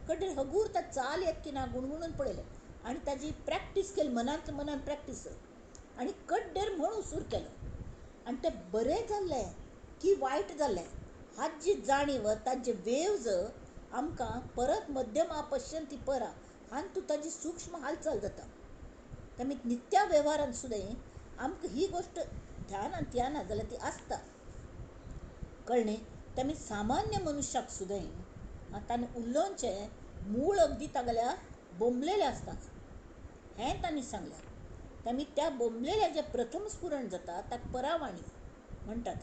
कडेन हगूर ताची चाल येत की ना गुणगुणून पळयलें आनी ताजी प्रॅक्टीस केली, मनांत प्रॅक्टीस. आनी कड्डेर म्हणून सूर केलो. आनी तें बरें जाल्लें की वायट जाल्लें हाची जाणीव ताजे वेव्ज आमकां परत मध्यमा पश्यंती परा हांतू ताजी सूक्ष्म हालचाल जाता. तेमी नित्या वेव्हारांत सुद्दां आमकां ही गोश्ट ध्यानांत येना जाल्यार ती आसता. कळ्ळें? तेमी सामान्य मनशाक सुद्दां ताणें उलोवचें मूळ अगदी तागेल्या बोंबलेलें आसता हें तांणी सांगलें. तेमी त्या बोंबलेलें जें प्रथम स्फुरण जाता ताका परावाणी म्हणटात.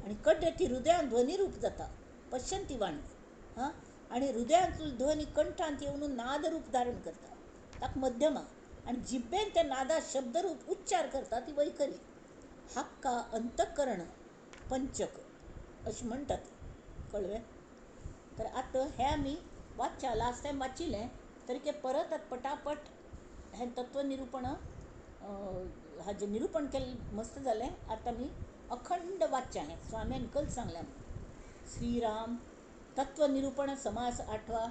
आनी कड्डे ती हृदयान ध्वनी रूप जाता पश्यंती वाणी. आणि हृदयांतून ध्वनी कंठांत येऊन नाद रूप धारण करता ताक मध्यमा आणि जिब्बेन त्या नादा शब्दरूप उच्चार करता ती वैखरी. हक्का अंतःकरण पंचक अशी म्हणटात. कळवे. तर आता हे आमी वाचच्या लास्ट टायम वाचिल्लें तरी परत पटापट हें तत्वनिरूपण हाजें निरूपण केलें मस्त जालें. आतां मी अखंड वाचच्या हें स्वाम्यान कल सांगल्या. श्रीराम तत्वनिरूपण समास 8वा.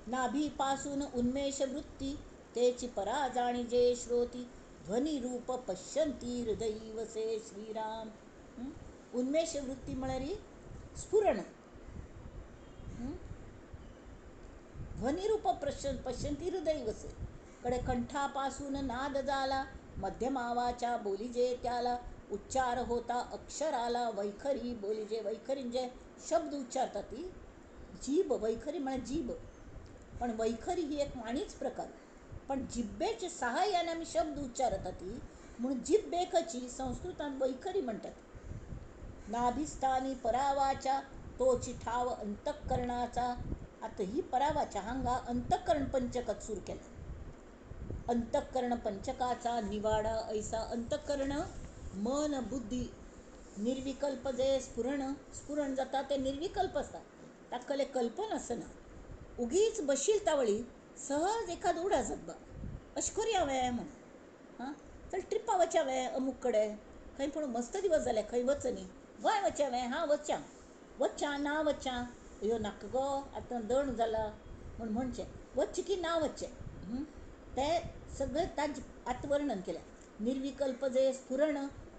नाभीपासून उन्मेष वृत्ती तेची परा जाणिजे श्रोती ध्वनी रूप पश्यंती हृदयी वसे श्रीराम. उन्मेष वृत्ती म्हळ्यार स्फुरण. ध्वनिरूप पश्यंती हृदयी वसे. कडे कंठापासून नाद झाला मध्यमा वाचा बोलीजे त्याला उच्चार होता अक्षराला वैखरी बोलीजे. वैखरी जे शब्द उच्चारतात ती जीभ. वैखरी म्हणजे जीभ. पण वैखरी ही एक वाणीच प्रकार. पण जिब्बेच्या सहाय्याने आम्ही शब्द उच्चारतात ती म्हणून जिब्बेकची संस्कृतात वैखरी म्हणतात. नाभिस्थानी परावाचा तोची ठाव अंतःकरणाचा. आता ही परावाचा हांगा अंतःकरण पंचकात सुरू केलं. अंतःकरण पंचकाचा निवाडा ऐसा. अंतःकरण मन बुद्धी निर्विकल्प जे स्फुरण जाता ते निर्विकल्प असता. ताकले कल्पना आसना. उगीच बशील तावळी सहज एखाद उडा जात बा अशें करी हांवें म्हणून. चल ट्रिपा वचावे अमूक कडेन खंय पूण मस्त दिवस जाले खंय वचनी. गोंय वचावे. वच्चा ना वच्चा. अयो नाका गो आतां दण जाला म्हूण म्हणचें. वच्चें की ना वच्चें ते सगळें तांचें आतां वर्णन केलें. निर्विकल्प जे स्फुरण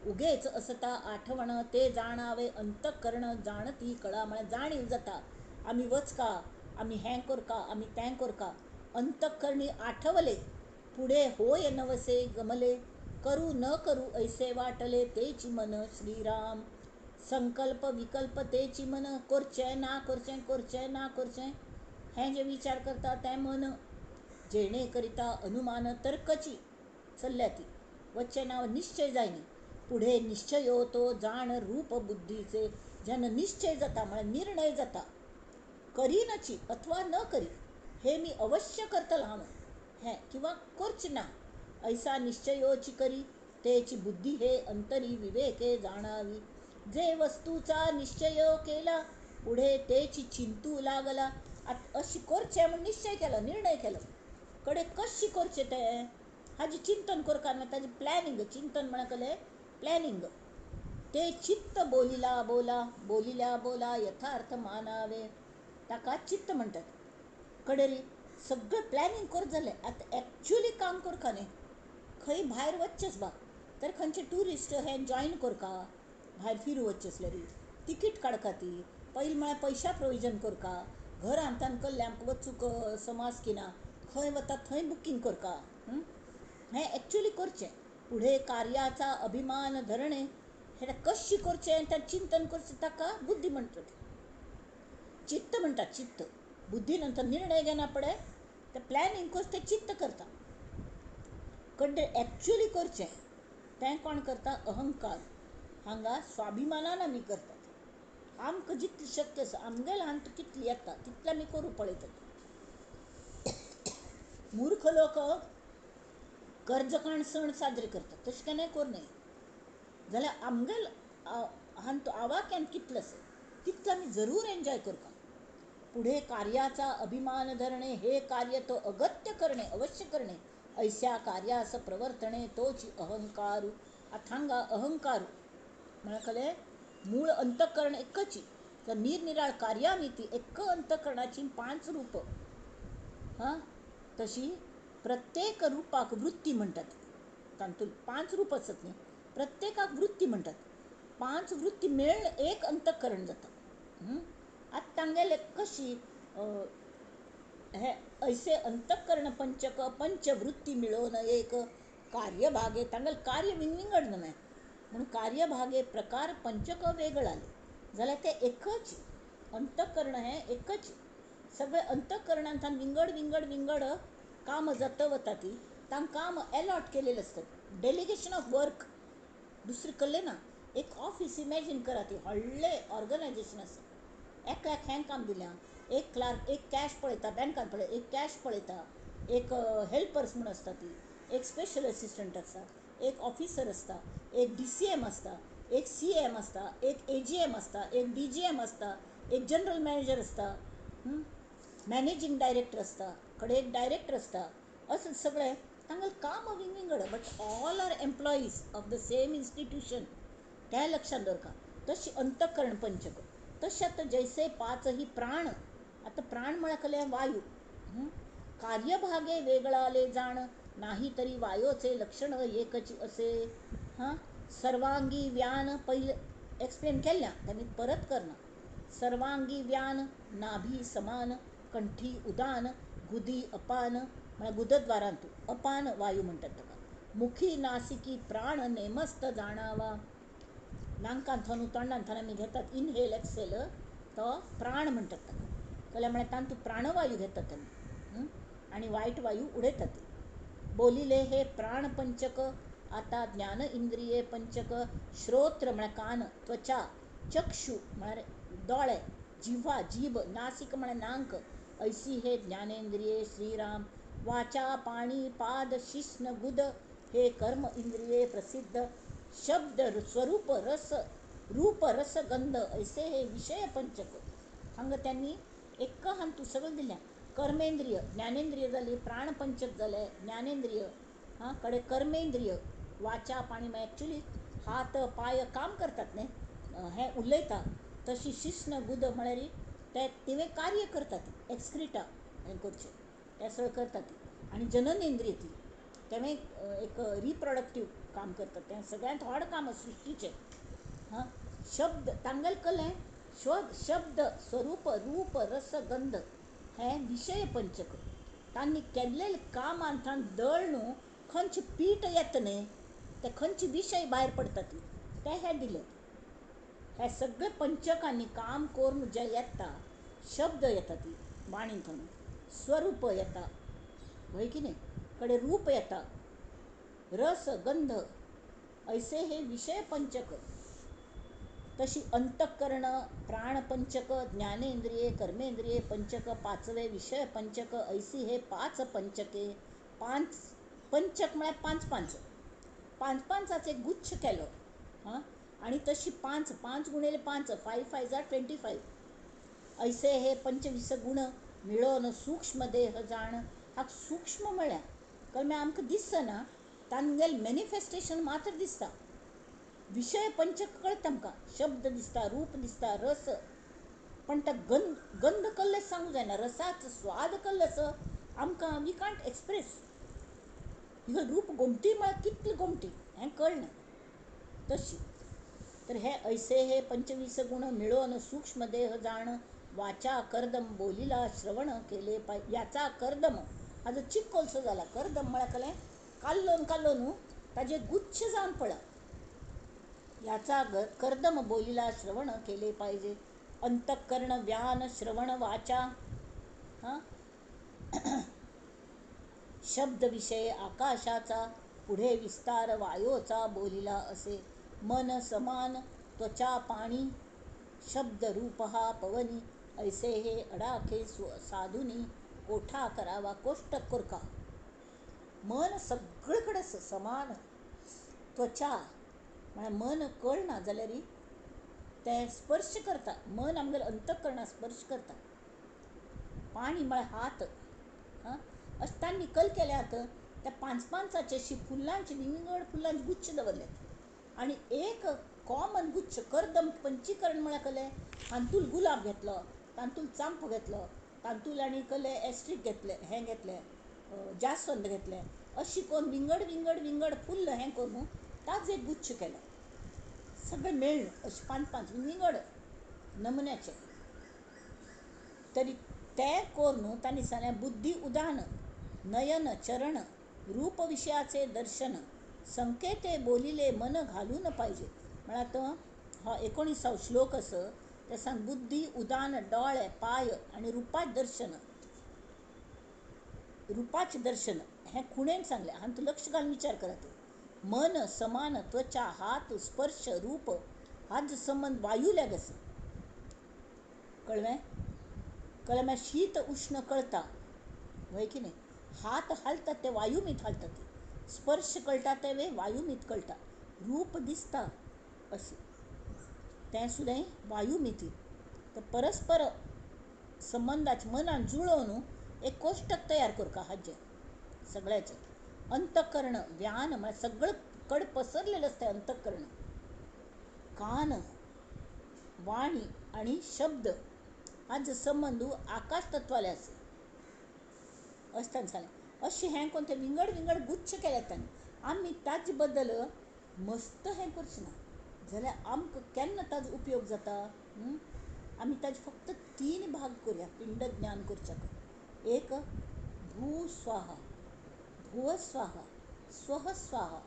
उगेच असता आठवण ते जाणावे अंतःकरण जाणती कळा. म्हळ्यार जाणीव जाता आमी वचका आमी हें करका आमी तें करका. अंतःकरणी आठवले पुढे होय नवसे गमले करू न करू ऐसे वाटले तेची मन श्रीराम. संकल्प विकल्प तेची मन करचें ना करचें करचें ना करचें हें जे विचार करता तें मन. जेणे करिता अनुमान तर्कची चल्ल्या ती वच्चें नाव निश्चय जायनी. पुढे निश्चय होतो जाण रूप बुद्धीचे. ज्यानं निश्चय जाता म्हळ्यार निर्णय जाता करीनची अथवा न करी हे मी अवश्य करतल हांव हें किंवा करचें ना ऐसा निश्चयोची करी तेची बुद्धी हे अंतरी विवेके जाणावी. जे वस्तूचा निश्चय केला पुढे तेची चिंतू लागला. अशी करचें म्हणून निश्चय केला निर्णय केलो कडे कशी करचें तें हाजें चिंतन करता. ताजें प्लॅनिंग. चिंतन म्हणकले प्लॅनिंग. ते चित्त बोलिल्या बोला यथार्थ मानावे ताका चित्त म्हणटात. कडेरी सगळें प्लॅनिंग कर जालें आतां एक्च्युअली काम करका न्ही. खंय भायर वचचेंच बा तर खंयचे ट्युरिस्ट हें जॉयन करका भायर फिरूं वचचें आसल्यार तिकीट काडका ती पयलीं म्हळ्यार पयशा प्रोविजन करका. घर हातान केल्लें आमकां वचूंक समाज की ना खंय वता थंय बुकींग करका. हें एक्च्युअली करचें. पुढे कार्याचा अभिमान धरणे हें कशी करचें तें चिंतन करचें ताका बुद्धी म्हणटात. चित्त म्हणटात. चित्त. बुद्धी नंतर निर्णय घेना पडे ते प्लॅनिंग करता ते चित्त करता. कडे एक्च्युअली करचें तें कोण करता अहंकार. हांगा स्वाभिमानान आमी करतात. आमकां जितलें शक्य आसा आमगे ल्हान कितली येता तितलें आमी करूं पळयतात. मूर्ख लोक कर्जकाण सण साजरे करतात तशें केन्नाय करूं न्हय. जाल्यार आमगे आवाक्यान कितलें आसा तितलें आमी जरूर एन्जॉय करता. पुढे कार्याचा अभिमान धरणे हे कार्य तो अगत्य करणे अवश्य करणे ऐस्या कार्यास प्रवर्तणे तोची अहंकारू. आता हांगा अहंकारू म्हणकले मूळ अंतःकरण एकची तर निरनिराळ कार्यां ती एक अंतःकरणाची 5 रूप. तशी प्रत्येक रूपाक वृत्ती म्हणटात. तातूंत 5 रूप आसत न्ही प्रत्येकाक वृत्ती म्हणटात. 5 वृत्ती मेळून एक अंतःकरण जाता. आतां तांगेले कशी हे ऐसे अंतःकरण पंचक पंचवृत्ती मिळून एक कार्यभागे तांगेले कार्य विंगड न्हय म्हणून कार्यभागे प्रकार पंचक वेगळाले जाल्यार ते एकच अंतःकरण हें एकच. सगळे अंतःकरणांत विंगड काम जाता वता ती तांकां काम अलॉट केलेले असतात. डेलिगेशन ऑफ वर्क दुसरें केल्लें ना. एक ऑफिस इमॅजिन करा ती व्हडलें ऑर्गनायजेशन आसा एकल्याक हें काम दिल्या, एक क्लार्क, एक कॅश पळयता बँकान पळय, एक कॅश पळयता, एक हेल्पर्स म्हूण आसता ती, एक स्पेशल असिस्टंट आसता, एक ऑफिसर आसता, एक DCM आसता, एक CM आसता, एक AGM आसता, एक DGM आसता, एक जनरल मॅनेजर आसता, मॅनेजिंग डायरेक्टर आसता, कडे एक डायरेक्टर आसता. असं सगळें तांगें काम विंगड, but all are employees of the same institution. त्या लक्षात दवरका. तशी अंतःकरण पंचक. तसे आता जैसे पाचही प्राण, आता प्राण म्हळ्याकले वायू. कार्यभागे वेगळाले जाण, नाही तरी वायोचे लक्षण एकची असे. सर्वांगी व्यान पहिले एक्सप्लेन केल्या, त्यांनी परत करना. सर्वांगी व्यान, नाभी समान, कंठी उदान, गुदी अपान, म्हणजे गुदद्वारांतू अपान वायू म्हणतात ताका. मुखी नासिकी प्राण नेमस्त जाणावा. नाकांत थनू तोंडान थन आमी घेतात इनहेल एक्सेल, तो प्राण म्हणतात ताका. कळ्ळें? म्हळ्यार तातूंत प्राणवायू घेतात आमी आणि वायट वायू उडयतात. बोलिले हे प्राणपंचक. आता ज्ञान इंद्रिये पंचक. श्रोत्र म्हळ्यार कान, त्वचा, चक्षु म्हळ्यार दोळे, जिव्हा जीभ, नासिक म्हळ्यार नाक, ऐसी हे ज्ञानेंद्रिये श्रीराम. वाचा पाणी पाद शिष्ण गुद, हे कर्म इंद्रिये प्रसिद्ध. शब्द स्वरूप रस रूप रस गंध, ऐसे हे विषय पंचक. हांगा त्यांनी एक हांतू सगळं दिल्या. कर्मेंद्रिय, ज्ञानेंद्रिय जाली, प्राणपंचक जाले, ज्ञानेंद्रिय कडे कर्मेंद्रिय. वाचा पाणी म्हळ्यार एक्च्युली हात पाय काम करतात न्ही, हे उलयता. तशी शिष्ण गुद म्हळ्यार ते तिवे कार्य करतात, एक्सक्रिटा हें करचें ते सगळं करतात. आणि जननेंद्रिय ती तेवे एक रिप्रोडक्टीव काम करतात. तें सगळ्यांत व्हड काम सृश्टीचें. शब्द तांगेल कळ्ळें. शब्द स्वरूप रूप रस गंध हे विशय पंचक. तांणी केल्लेले कामान ताण दळ न्हू, खंयचे पीठ येता न्ही, ते खंयचे विशय भायर पडटात ते हे दिले. हे सगळे पंचकांनी काम करून जे येता, शब्द येता ती बाणींतून, स्वरूप येता होय की नाही, कडे रूप येता, रस गंध, ऐसे हे विषय पंचक. तशी अंतःकरण प्राणपंचक, ज्ञानेंद्रिये कर्मेंद्रिये पंचक, पाचवे विषय पंचक. ऐसी हे पाच पंचके. पाच पंचक म्हळ्यार पांच पांच पांच पांचाचे गुच्छ केलो. आणि तशी पांच पांच गुणिले पांच, 5 5 = 25. ऐसे हे पंचवीस गुण मिळोन सूक्ष्म देह जाण. हा सूक्ष्म म्हळ्यार कळ्ळें आमकां दिसना, तांगेल मॅनिफेस्टेशन मात्र दिसता. विषय पंचक कळटा आमकां, शब्द दिसता, रूप दिसता, रस, पण त्या गंध कल्लेच सांगू जायना. रसाचो स्वाद कल्लस आमकां वी कांट एक्सप्रेस. ह्यो रूप गोमटी म्हळ्यार कितले गोमटी हें कळना. तशी तर हे ऐसे हे पंचवीस गुण मिळोन सूक्ष्म देह जाण. वाचा कर्दम बोलिला श्रवण केले पाहिजे. याचा कर्दम हा जो चिक्कोलसो जाला, कर्दम म्हळ्यार कळ्ळें काल्लोन काल्लोन ताजे गुच्छ जावन पडला. याचा कर्दम बोलिला श्रवण केले पाहिजे. अंतःकरण व्यान श्रवण वाचा. शब्द विषय आकाशाचा, पुढे विस्तार वायोचा बोलिला असे. मन समान त्वचा पाणी, शब्द रूप हा पवनी. ऐसे हे अडाखे साधुनी, कोठा करावा कोष्टक कोरका. मन सगळीकडे समान. त्वचा म्हळ्यार मन कळना जाल्यार ते स्पर्श करता. मन आमगेलें अंतःकरणा स्पर्श करता. पाणी म्हळ्यार हात. अशें तांणी कल केल्यात. त्या पांच पांचाचे अशी फुलांची विंगड फुलांचे गुच्छ दवरले आणि एक कॉमन गुच्छ कर्दम पंचीकरण म्हळ्यार कळ्ळें तांतूल गुलाब घेतलो, तांतूल चांप घेतलो, तांतूल आनी कळ्ळें एस्ट्रीक घेतले, हें घेतलें जास्वंद घेतलें. अशी करून विंगड विंगड विंगड फुल्ल हें करून ताच एक गुच्छ केलो. सगळें मेळ्ळें अशें पांच पांच विंगड नमुन्याचे. तरी तें करून तांणी सांगलें बुद्धी उदान, नयन चरण, रूप विषयाचे दर्शन, संकेते बोलिले मन घालून पाहिजे. म्हळ्यार तो हो 19वा श्लोक असो ते सांग बुद्धी उदान, डोळे पाय आणि रूपाचे दर्शन हें खुणेन सांगलें. हांव तूं लक्ष घालून विचार करात. मन समान त्वचा, हात स्पर्श रूप हाच संबंध वायू लागस. कळलं कळलं शीत उष्ण कळता होय की नाही. हात हालतात ते वायुमीत हालतात, स्पर्श कळटा ते वे वायुमीत कळटा, रूप दिसता अशी तें सुद्दां वायुमिती. तर परस्पर संबंधाचे मनान जुळोवन एक कोष्टक तयार करता हाजे सगळ्याचे. अंतकरण व्यान म्हणजे सगळं कड पसरलेलं असते अंतकरण. कान वाणी आणि शब्द हाजो संबंध आकाश तत्वाले असे असताना झाले. अशी हें कोणते विंगड विंगड गुच्छ केले तांणी. आमी ताजे बद्दल मस्त हें करचें ना जाल्यार आमकां केन्ना ताजो उपयोग जाता. आमी ताजे फक्त 3 भाग करुया पिंड ज्ञान करच्याक. एक भू स्वाहा, भुव स्वाहा, स्वह स्वाहा.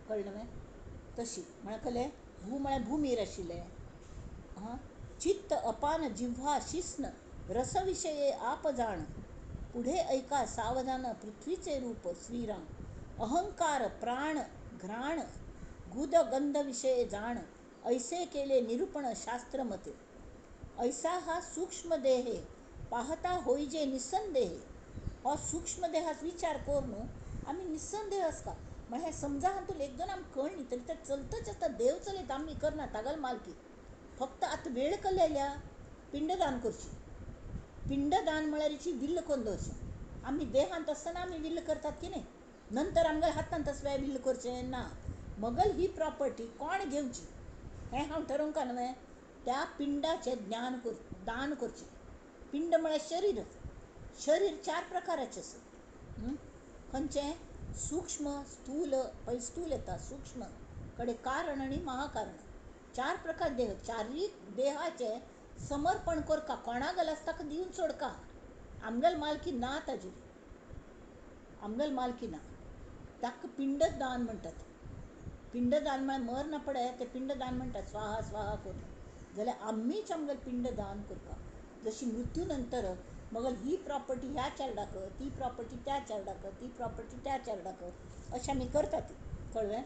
कळ्ळें न्हय. तशी म्हळ्यार कळ्ळें. भू म्हळ्यार भुमीर आशिल्लें. चित्त अपान जिव्हा शिस्न रसविषये आप जाण, पुढे ऐका सावधान पृथ्वीचे रूप श्रीराम. अहंकार प्राण घ्राण गुद गंध विषये जाण, ऐसे केले निरूपण शास्त्र मते. ऐसा हा सूक्ष्म देहे पाहता होईजे निसंदेह. हो सूक्ष्म देहाचा विचार करून आम्ही निसंदेह असता. म्हळ्यार हें समजा हा तुला एक दोन आमी कळ्ळी तरी तें चलतच आसता. देव चलयता आमी करना तागल मालकी. फक्त आतां वेळ कल्लेल्या पिंडदान करची. पिंडदान म्हळ्यार हिची विल्ल कोन्न दवरचें. आमी देहांत आसतना आमी विल्ल करतात की न्ही. नंतर आमगेल्या हातान तसलें विल्ल करचें ना. मगल ही प्रॉपर्टी कोण घेवची हें हांव ठरोवंक न्हय. त्या पिंडाचें ज्ञान दान करचें. पिंड म्हळ्यार शरीर. शरीर 4 प्रकाराचें आसा. खंयचें सूक्ष्म स्थूल, पळय स्थूल येता, सूक्ष्म कडे कारण आनी महाकारण. 4 प्रकार देह. चारीक देहाचें समर्पण करका कोणागेल आसता ताका दिवन सोडका. आमगेल मालकी ना ताजेर. आमगेल मालकी ना. ताका पिंडदान म्हणटात. पिंडदान म्हळ्यार मरना पळय तें पिंडदान म्हणटात. स्वाहा स्वाहा करून जाल्यार आमीच आमगेलें पिंडदान करता. जशी मृत्यू नंतर मगल ही प्रॉपर्टी ह्या चार्डाक, ती प्रॉपर्टी त्या चार्डाक, ती प्रॉपर्टी त्या चार्डाक अशें आमी करतात. कळ्ळें.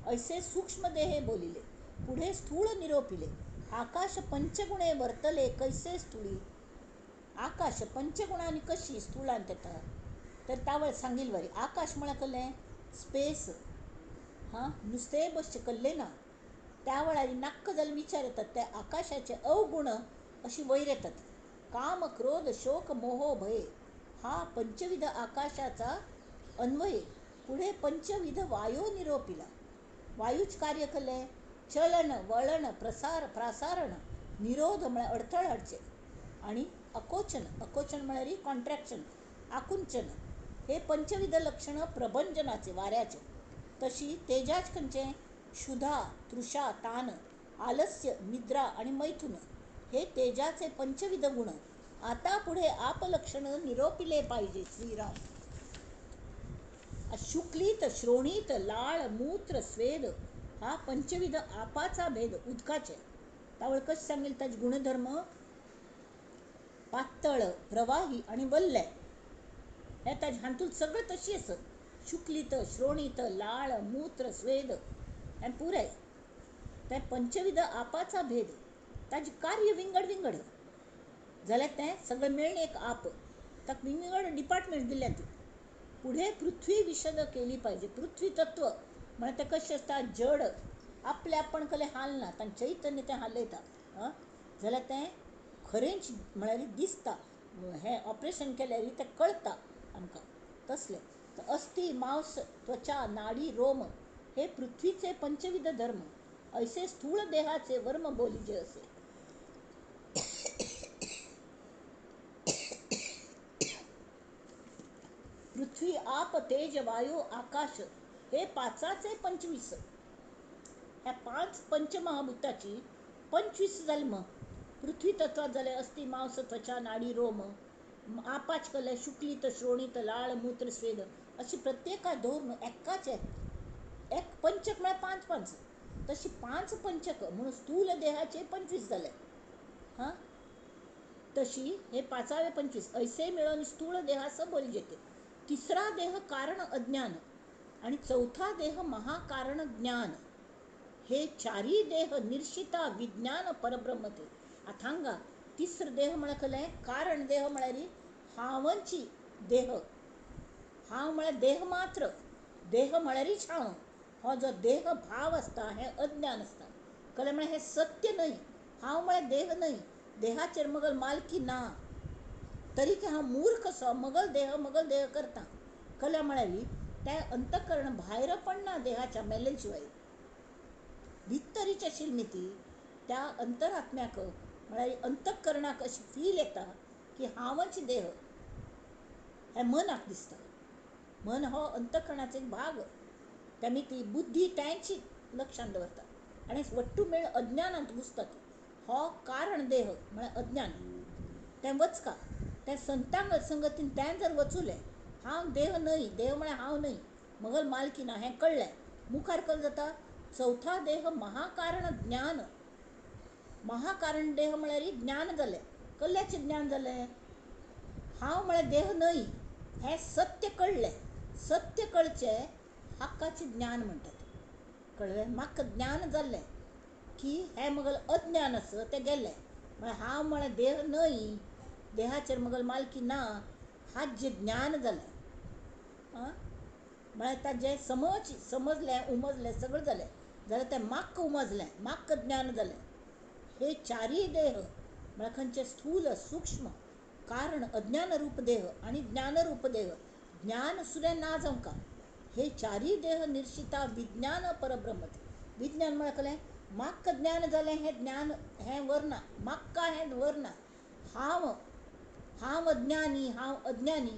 ऐसे सूक्ष्म देहे बोलिले, पुढे स्थूळ निरोपिले. आकाश पंचगुणे वर्तले कैसे स्थूळी. आकाश पंचगुणांनी कशी स्थूळांत येता तर तावळ सांगिल वरी. आकाश म्हळ्यार कळ्ळें स्पेस. नुस्तें बसचें कल्लें ना. त्या वेळार नाक्क जाल्यार विचार येतात ते आकाशाचे अवगुण अशी वयर येतात. काम क्रोध शोक मोह भय हा पंचविध आकाशाचा अन्वय. पुढे पंचविध वायू निरोपिला. वायूच कार्य कल्लें चलन वळण प्रसार प्रासारण. निरोध म्हळ्यार अडथळ हाडचे. आणि अकोचन, अकोचन म्हळ्यार कॉन्ट्रॅक्शन आकुंचन. हे पंचविध लक्षणं प्रभंजनाचे वाऱ्याचे. तशी तेजाच खंयचें क्षुधा तृषा तान आलस्य निद्रा आणि मैथुन हे तेजाचे पंचविध गुण. आता पुढे आपलक्षण निरोपिले पाहिजे श्रीराम. शुक्लित श्रोणीत लाळ मूत्र स्वेद हा पंचविध आपाचा भेद उदकाचे. तावळ कशें सांगिल ताचे गुणधर्म. पातळ प्रवाही आणि वल्ले हे ताजे हातूंत सगळं तशी आसत. शुक्लित श्रोणीत लाळ मूत्र स्वेद हें पुराय. तें पंचविध आपाचा भेद. ताजे कार्य विंगड विंगड जाल्यार तें सगळें मेळून एक आप. ताका विंगड डिपार्टमेंट दिल्यात. पुढे पृथ्वी विशद केली पाहिजे. पृथ्वी तत्व म्हळ्यार तें कशें आसता जड आपले आपण कले हालना तांचे चैतन्य तें हालयता. जाल्यार तें खरेंच म्हळ्यार दिसता. हें ऑपरेशन केल्यार तें कळटा आमकां तसलें. अस्थि मांस त्वचा नाडी रोम हे पृथ्वीचे पंचविध धर्म. ऐसे स्थूळ देहाचे वर्म बोलिजे असे. पृथ्वी आप तेज वायू आकाश हे पाचाचे 25. ह्या 5 पंचमहाभूताची 25 जल्म. पृथ्वी तत्वात जाले अस्थि मांस त्वचा नाडी रोम. आपाच कले शुक्लित श्रोणीत लाळ मूत्र स्वेद अशी प्रत्येका धरून एकाच एक पंचक म्हळ्यार 5 तशी 5 पंचक म्हणून स्थूल देहाचे 25 जाले. तशी हे 5वें 25 ऐसे मिळून स्थूळ देहास बोलिजेते. तिसरा देह कारण अज्ञान आणि चौथा देह महाकारण ज्ञान. हे 4ही देह निर्शिता विज्ञान परब्रह्मते. आता सांगा तिसरं देह म्हळ्यार खंय कारण देह म्हळ्यार हांवची देह, हांव म्हळ्यार देह मात्र, देह म्हळ्यारच हांव, हो जो देह भाव असता हे अज्ञान असता, कळ्ळें? म्हळ्यार हे सत्य न्हय, हांव म्हळ्यार देह न्हय, देहाचेर मगल मालकी ना, तरी की हांव मूर्ख सो मगल देह करता, कळ्ळें? म्हळ्यार तें अंतकरण भायर पडना देहाच्या मेले शिवाय, भितरीच्या शिरमिती त्या अंतरात्म्याक म्हळ्यार अंतकरणाक अशी फील येता की हांवच देह, हें मनाक दिसता. मन हो अंतकरणाचो एक भाग, तेमी ती बुद्धी तेंची लक्षांत दवरता, आनी वट्टू मेळ अज्ञानांत घुसतात. हो कारण देह म्हळ्यार अज्ञान, तें वचका, तें संतांग संगतीन तें जर वचुलें, हांव देह न्हय, देह म्हळ्यार हांव न्हय, मगल मालकी ना हें कळ्ळें, मुखार कळ्ळें जाता चौथा देह महाकारण ज्ञान. महाकारण देह म्हळ्यार ज्ञान जालें. कसल्याचें ज्ञान जालें? हांव म्हळ्यार देह न्हय हें सत्य कळ्ळें. सत्य कळचें हाकाचें ज्ञान म्हणटात, कळ्ळें? म्हाका ज्ञान जाल्लें की हें मगल अज्ञान आसा तें गेलें, म्हळ्यार हांव म्हळ्यार देह न्हय, देहाचेर मगल मालकी ना, हाचें जें ज्ञान जालें, म्हळ्यार ताजें समजलें उमजलें सगळें जालें, जाल्यार तें म्हाका उमजलें, म्हाका ज्ञान जालें. हे चारय देह म्हळ्यार खंयचे स्थूल सूक्ष्म कारण अज्ञान रूप देह आनी ज्ञान रूप देह, ज्ञान सुद्दां ना जावंका, हे चारय देह निर्शिता विज्ञान परब्रह्म. विज्ञान म्हळ्यार कळ्ळें? म्हाका ज्ञान जालें हें ज्ञान, हें वरना, म्हाका हें वरना, हांव अज्ञानी, हांव अज्ञानी,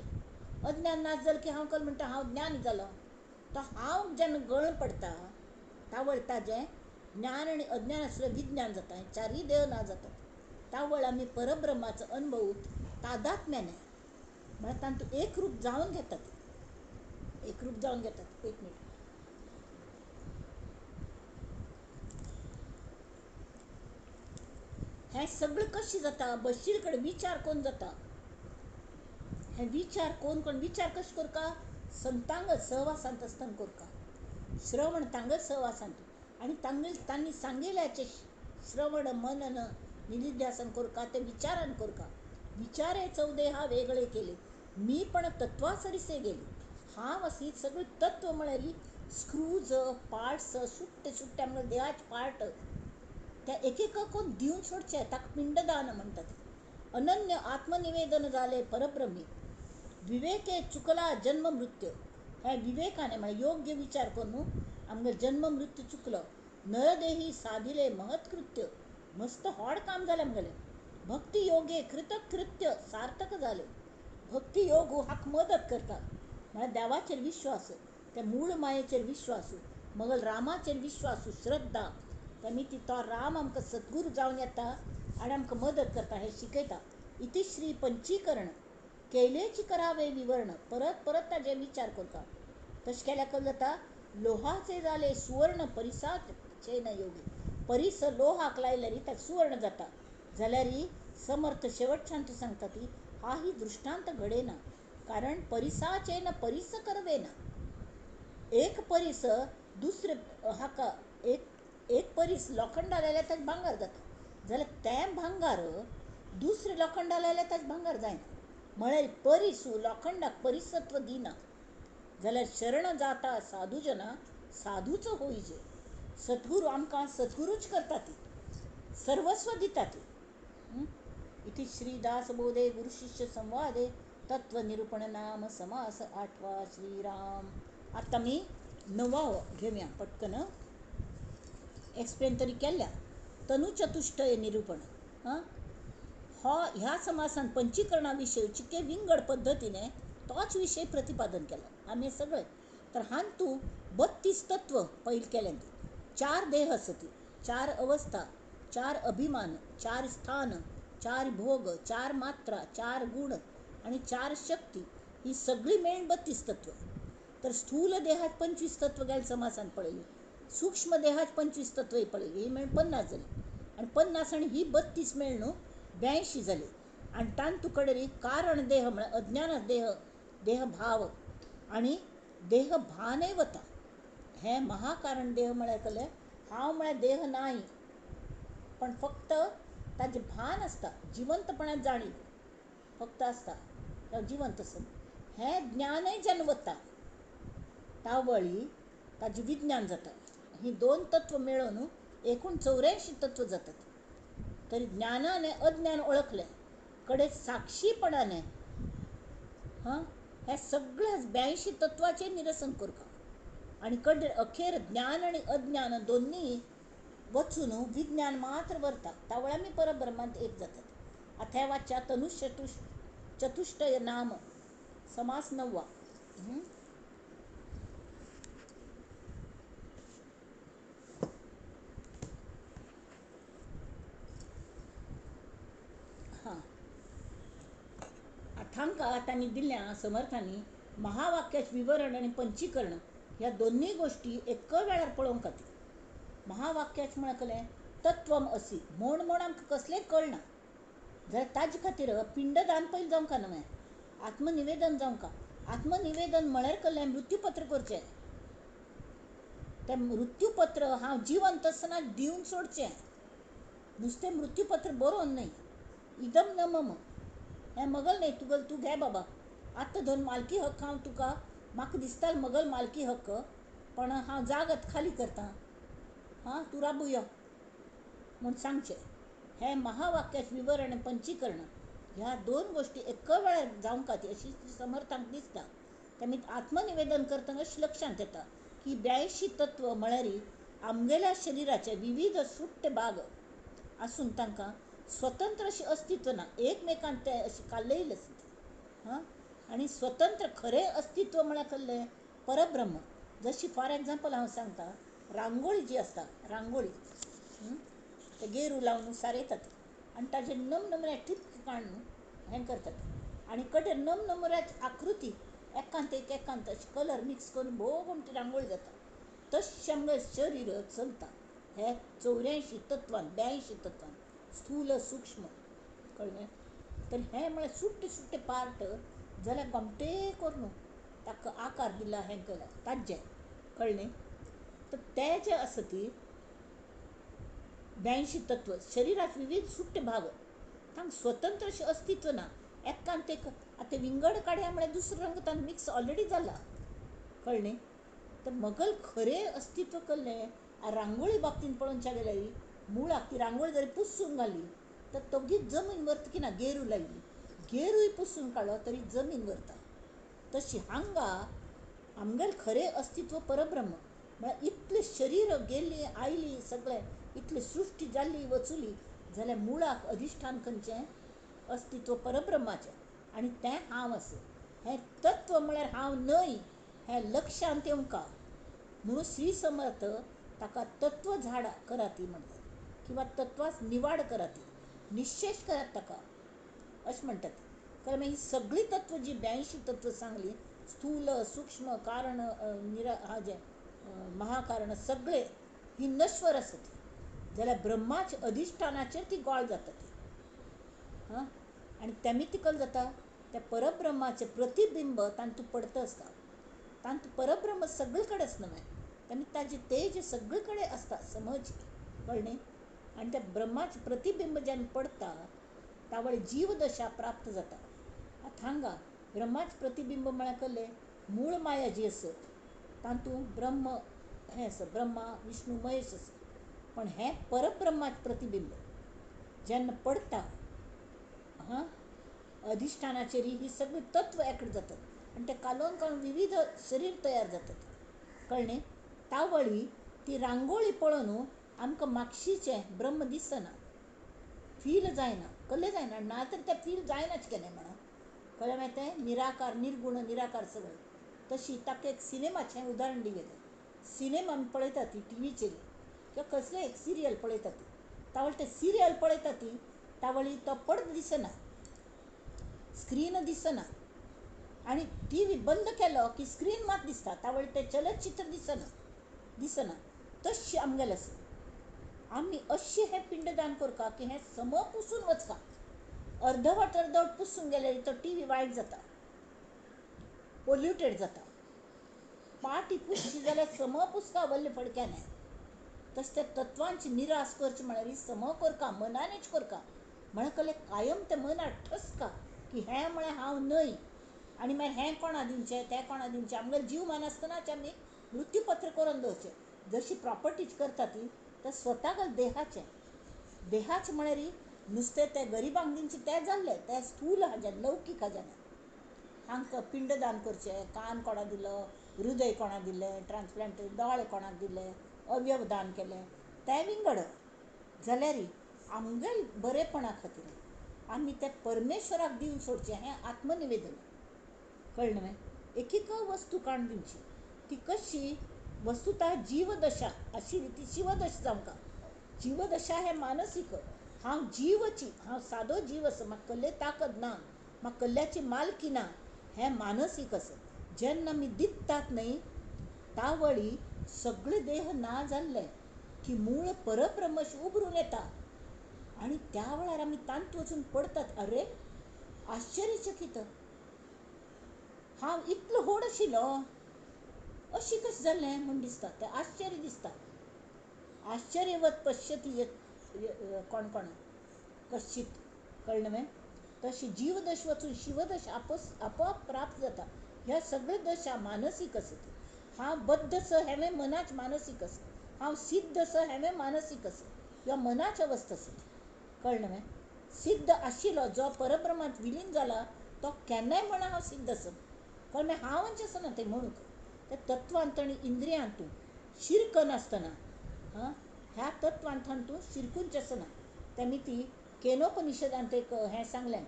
अज्ञान ना जालें की हांव कल म्हणटा हांव ज्ञानी जालो. तो हांव जेन्ना गळून पडटा तावळ ताजें ज्ञान आनी अज्ञान आसलें विज्ञान जाता, हे चारय देह ना जातात. तावळ आमी परब्रह्माचो अनुभव तादात्म्याने म्हळ्यार तांतूं एक रूप जावन घेतात, एक रूप जावन घेतात. एक मिनीट. हें सगळें कशें जाता? बशीर कडेन विचार कोन्न जाता. हे विचार कोण विचार कशें करता? संतांग सहवासांत आसतना करता, श्रवण तांगत सहवासांत, आनी तांणी सांगिल्ल्याचें श्रवण मनन निधिध्यासन करता, ते विचारान करता. विचारे चौदेहा वेगळे केले, मी पण तत्वासरिसे गेले. हांव अशी सगळी तत्व म्हळ्यार स्क्रूज पार्ट्स सुट्टे सुट्टे म्हळ्यार देहाचे पार्ट, त्या एक कोण दिवन सोडचे, ताका पिंडदान म्हणटात. अनन्य आत्मनिवेदन जाले परब्रह्मी, विवेके चुकला जन्म मृत्यू. हे विवेकाने म्हळ्यार योग्य विचार करून आमगे जन्म मृत्यू चुकलो. नरदेही साधिले महत्कृत्य, मस्त व्हड काम जालें आमगेलें. भक्ती योगे कृतकृत्य सार्थक जालें. भक्ती योग हाका मदत करता, म्हळ्यार देवाचेर विश्वास, त्या मूळ मायेचेर विश्वास, मगल रामाचेर विश्वास, श्रद्धा, तेमी तो राम आमकां सद्गुरू जावन येता आनी आमकां मदत करता, हें शिकयता. इतिश्री पंचीकरण केलेची करावे विवरण, परत परत ताजे विचार करता. तशें केल्यार कळ्ळें जाता लोहाचे जाले सुवर्ण परिसाचे न योगी. परीस लोहाक लायल्यार ताका सुवर्ण जाता, जाल्यार समर्थ शेवटच्यान सांगता ती हा ही दृश्टांत घडेना, कारण परिसाचे न परीस करवेना. एक परीस दुसरे हाका एक परीस लोखंडा लायल्यार ताजें भांगार जाता, जाल्यार तें भांगार दुसरे लोखंडा लायल्यार ताजें भांगार जायना. म्हळ्यार परीसू लोखंडाक परिसत्व दिना, जाल्यार शरण जाता साधूजना साधूच होईजे. सद्गुरू आमकां सद्गुरूच करता, ती सर्वस्व दिता ती. इति श्रीदासबोधे गुरुशिष्य संवादे तत्वनिरूपण नाम समास 8वा श्रीराम. आता मी 9वा घेऊया पटकन. एक्सप्लेन तरी केल्या. तनुचतुष्टय निरूपण. ह्या समासान पंचीकरणाविषयी चिके विंगड पद्धतीने तोच विषय प्रतिपादन केला. आम्ही सगळे तर हांतू 32 तत्व पैल केले. 4 देह असती, 4 अवस्था, 4 अभिमान, 4 स्थान, 4 भोग, 4 मात्रा, 4 गुण आणि 4 शक्ती, ही सगळी मेळून 32 तत्व. तर स्थूल देहात 25 तत्व गेल्या समासान पळयली, सूक्ष्म देहात 25 तत्व पळयली, ही मेळून 50 जाली, आणि 50 आणि ही 32 मेळून 82 जाली. आणि तांतू कडेन कारण देह म्हळ्यार अज्ञान देह, देह भाव आणि देह भानय वता. हे महाकारण देह म्हळ्यार कळ्ळें, हांव म्हळ्यार देह नाही, पण फक्त ताजें भान आसता, जिवंतपणान जाणीव फक्त आसता, जावं जिवंत आसप, हें ज्ञानय जेन्ना वता तावळी ताजें विज्ञान जाता. ही दोन तत्व मेळून एकूण 84 तत्व जातात. तरी ज्ञानाने अज्ञान ओळखले कडे साक्षीपणाने हे सगळ्या 82 तत्वाचे निरसन करता. आणि कडे अखेर ज्ञान आणि अज्ञान दोन्ही वचून विज्ञान मात्र वरता तावळ्या मी परब्रह्मांत एक जातात. आता वाच्या तनुष्य चतुष्टय नाम समास 9. हां, अथांका त्यांनी दिल्या समर्थांनी महावाक्याचे विवरण आणि पंचीकरण ह्या दोन्ही गोष्टी एक वेळार पळोवंक खातीर. महावाक्याच म्हळ्यार तत्वम असी म्हण म्हण आमकां कसलें कळना जाल्यार ताजे खातीर पिंडदान पयलीं जावंक न्हय, आत्मनिवेदन जावंक. आत्मनिवेदन म्हळ्यार कसलें मृत्यूपत्र करचें. तें मृत्यूपत्र हांव जिवंत आसतना दिवन सोडचें. नुस्तें मृत्यूपत्र बरोवन न्हय. इदम न मम हें मगल न्हय, तुगेल तूं घे बाबा, आतां धरून मालकी हक्क हांव तुका, म्हाका दिसता मगल मालकी हक्क, पण हांव जाग आतां खाली करतां, तूं राबूं यो म्हूण सांगचें. हें महावाक्याचें विवरण आनी पंचीकरण ह्या दोन गोश्टी एका वेळार जावंक खातीर अशी समर्थांक दिसता. तेमी आत्मनिवेदन करतना अशें लक्षांत येता की 82 तत्व म्हळ्यार आमगेल्या शरिराचे विविध सुट्टे भाग आसून तांकां स्वतंत्र अशी अस्तित्व ना, एकमेकांत ते अशें काल्लयले आसता. आनी स्वतंत्र खरें अस्तित्व म्हळ्यार कसलें परब्रह्म. जशी फॉर एग्जाम्पल हांव सांगता, रांगोळी जी आसता, रांगोळी ते गेरू लावन सारयतात आनी ताजे नमनमऱ्या टिपके काडून हें करतात आनी कडेन नमनमऱ्याची आकृती एकांत अशें कलर मिक्स करून भोव मोठी रांगोळी जाता. तशें आमगे शरीर चलता हे 84 तत्वान, 82 तत्वान, स्थूल सूक्ष्म, कळ्ळें. तर हें म्हळ्यार सुट्टे सुट्टे पार्ट जाल्यार गमटे करून ताका आकार दिला, हें केला ताजें, कळ्ळें. तर ते जे आसा ती 82 तत्व शरिराचे विविध सुट्टे भाग तांकां स्वतंत्र अशें अस्तित्व ना. एकांत एक आतां विंगड काडया म्हळ्यार दुसरो रंग तांकां मिक्स ऑलरेडी जाला, कळ्ळें. तर मगल खरें अस्तित्व कसलें रांगोळी बाबतींत पळोवनच्या गेल्यार मुळाक ती रांगोळी जरी पुसून घाली तर तोगीच जमीन व्हरता की ना, गेरू लायली, गेरूय पुसून काडलो तरी जमीन व्हरता. तशी हांगा आमगेलें खरें अस्तित्व परब्रह्म म्हळ्यार इतलें शरीर गेल्लीं आयलीं सगळें इतली सृश्टी जाल्ली वचुली जाल्यार मुळाक अधिश्ठान खंयचें अस्तित्व परब्रह्माचें आनी तें हांव आसा. हें तत्व म्हळ्यार हांव न्हय हें लक्षांत येवंका म्हणून श्री समर्थ ताका तत्व झाड कराती म्हणटात किंवा तत्वाच निवाड कराती, निश्चेश करात ताका अशें म्हणटात. कारण ही सगळीं तत्व जी 82 तत्व सांगली, स्थूल सूक्ष्म कारण हाजें महाकारण सगळे ही नश्वर आसत जाल्यार ब्रह्माच्या अधिश्ठानाचेर ती गोळ जातात. आनी तेमी तिकल जाता त्या परब्रह्माचें प्रतिबिंब तांतूं पडता आसता. तांतूं परब्रह्म सगळे कडेन आसना तेमी ताजें तेज सगळे कडेन आसता समज, कळ्ळें. आनी त्या ब्रह्माचें प्रतिबिंब जेन्ना पडटा तावळी जीवदशा प्राप्त जाता. आतां हांगा ब्रह्माचें प्रतिबिंब म्हळ्यार कसलें मूळ माया जी आसत तांतूं ब्रह्म हें आसा, ब्रह्मा विष्णू महेश आसा, पण हें परब्रह्माचें प्रतिबिंब जेन्ना पडटा अधिश्ठानाचेर ही सगळीं तत्व एकठांय जातात आनी ते कालोवन कालोवन विविध शरीर तयार जातात, कळ्ळें. तावळी ती रांगोळी पळोवन आमकां मागशीचें ब्रह्म दिसना, फील जायना, कसलें जायना, ना तर तें फील जायनाच केलें म्हणा, कळ्ळें. मागीर तें निराकार निर्गुण निराकार सगळें. तशी ताका एक सिनेमाचें उदाहरण दिलें. सिनेमा आमी पळयता ती टिवीचेर किंवां कसलें एक सिरियल पळयता ती, तावळी तें सिरियल पळयता ती तावळी तो पडदो दिसना, स्क्रीन दिसना आनी टीव्ही बंद केलो की स्क्रीन मात दिसता, तावळी तें चलचित्र दिसना. तशें आमगेलें आसा. आमी अशें हें पिंडदान करता की हें सम पुसून वचता. अर्धवट पुसून गेल्यार तो टीव्ही वायट जाता, पोल्युटेड जाता. पाटी पुसची जाल्यार सम पुसता व्हडल्या फडक्यान, तस त्या तत्वांची निराश करची म्हळ्यार सम करका मनानेच करका म्हळ्या कले कायम ते मनात ठसका की हें म्हळ्यार हांव न्हय आनी मागीर हें कोणा दिवचें तें कोणा दिवचें आमगेलें जीव मान आसतनाच आमी मृत्यूपत्र करून दवरचें जशी प्रॉपर्टीज करता ती तर स्वताक देहाचें म्हळ्यार नुस्तें तें गरिबांक दिवचें तें जाल्लें तें स्थूल हाज्यान लौकीक हाज्यान हांकां पिंडदान करचें कान कोणा दिलो हृदय कोणा दिलें ट्रान्सप्लांट दोळे कोणाक दिले अवयव दान केलें तें विंगड जाल्यार आमगेल बरेपणा खातीर आमी तें परमेश्वराक दिवन सोडचें हें आत्मनिवेदन कळ्ळें न्हय एक वस्तू काण दिवची ती कशी वस्तुतः जीवदशा आशिल्ली ती शिवदशा जावंका जीवदशा हें मानसीक हांव जीवची हांव सादो जीव आसा म्हाका कसले ताकद ना म्हाका कसल्याची मालकी ना हें मानसीक आसत जेन्ना आमी दिसतात न्हय तावळी सगळे देह ना जाल्ले की मूळ परब्रह्मश उबरून येता आनी त्या वेळार आमी तांत वचून पडतात अरे आश्चर्यचकीत हांव इतलो व्हड आशिल्लो अशी कशें जालें म्हूण दिसता तें आश्चर्य दिसता आश्चर्यवत पश्यती कोण कश्चित कळ्ळें न्हय तशी जीवदश वचून शिवदश आपोआप प्राप्त जाता ह्या सगळे दशा मानसीक आसत हांव बद्ध आसा हें मनाच मानसीक आसत हांव सिद्ध आसा हें मानसीक आसत ह्या मनाची अवस्था आसत कळ्ळें न्हय सिद्ध आशिल्लो जो परब्रह्मांत विलीन जाला तो केन्नाय म्हणा हांव सिद्ध आसत कळ्ळें हांवच आसना तें म्हणूंक त्या तत्वांत आनी इंद्रियांत तूं शिरक नासतना ह्या तत्वांत तूं शिरकूंच आसना तेमी ती केनोपनिशदांत एक हें सांगलें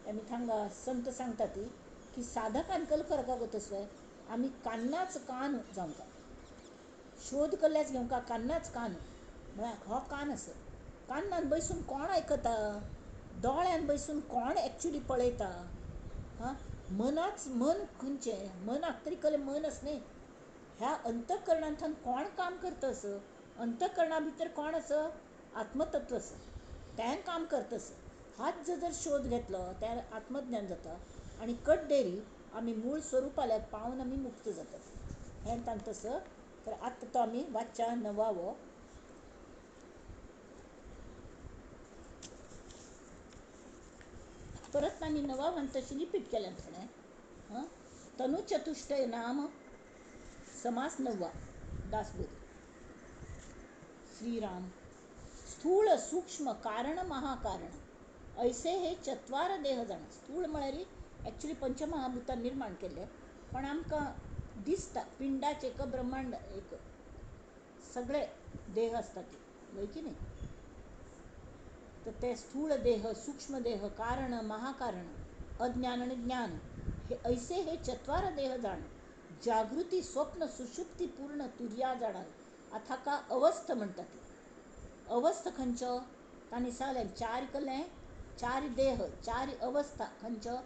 तेमी थांगा संत सांगता ती की साधकान कल करका गो तसलें आमी कान्नाच कान जावंका शोध केल्ल्याच घेवंका कान्नाच कान म्हळ्यार हो कान आसत कान्नान बसून कोण आयकता दोळ्यान बसून कोण एक्चुली पळयता मनाच मन खंयचें मनाक तरी कले मन आस न्ही ह्या अंतकरणांतल्यान कोण काम करता आस अंतकरणा भितर कोण आस आत्मतत्व आसा तें काम करता आस हाच जर शोध घेतलो त्यार आत्मज्ञान जाता आनी कड्डेरी आमी मूळ स्वरुपाल्याक पावन आमी मुक्त जातात हें तांत तसं तर आत्तां तो आमी वाच्या 9वो परत आनी 9वान तशी रिपीट केलें थोडें तनुचतुष्टय नाम समास 9वा दासबोध श्रीराम स्थूल सूक्ष्म कारण महाकारण ऐसे हे 4 देह जाण स्थूल म्हळ्यार एक्चुली पंचमहाभूतान निर्माण केले पण आमकां दिसता पिंडाचे एक ब्रह्मांड एक सगळे देह असतात ते की नाही तर ते स्थूल देह सूक्ष्म देह कारण महाकारण अज्ञान आणि ज्ञान हे ऐसे हे 4 देह जाण जागृती स्वप्न सुषुप्ती पूर्ण तुर्या जाणार अथाका अवस्थ म्हणतात अवस्थ खंयच्यो तांणी सांगलें 4 कलें 4 देह 4 अवस्था खंयच्यो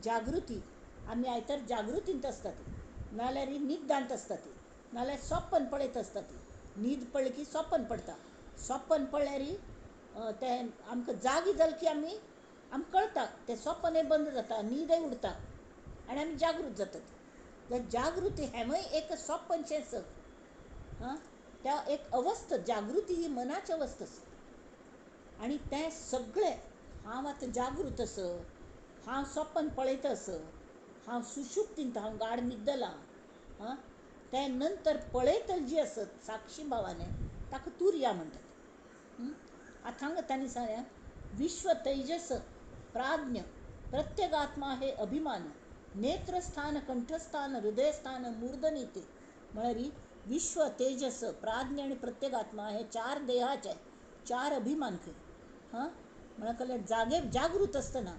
जागृती आमी आयतर जागृतींत आसतात नाल्यार निद्दांत आसतात नाल्यार स्वप्न पळयत आसतात न्हीद पडली की स्वप्न पडटा स्वप्न पडल्यार तें आमकां जागी जालें की आमकां कळटा तें स्वप्नय बंद जाता न्हीदय उरता आनी आमी जागृत जातात तर जागृती हेंवूय एक स्वप्नचेंच त्या एक अवस्था जागृती ही मनाची अवस्था आसा आनी तें सगळें हांव आतां जागृत आस हांव स्वप्न पळयता आस हांव सुशुप्तींत हांव गाढ न्हिदलां तें नंतर पळयतली जी आसत साक्षी भावाने ताका तुर्या म्हणटात आतां तांणी सांगलें विश्व तेजस प्राज्ञ प्रत्येगात्मा हे अभिमान नेत्रस्थान कंठस्थान हृदयस्थान मूर्धनी ते म्हळ्यार विश्व तेजस प्राज्ञ आणि प्रत्येगात्मा हे 4 देहाचे 4 अभिमान खंय म्हळ्यार कळ्ळें जागृत आसतना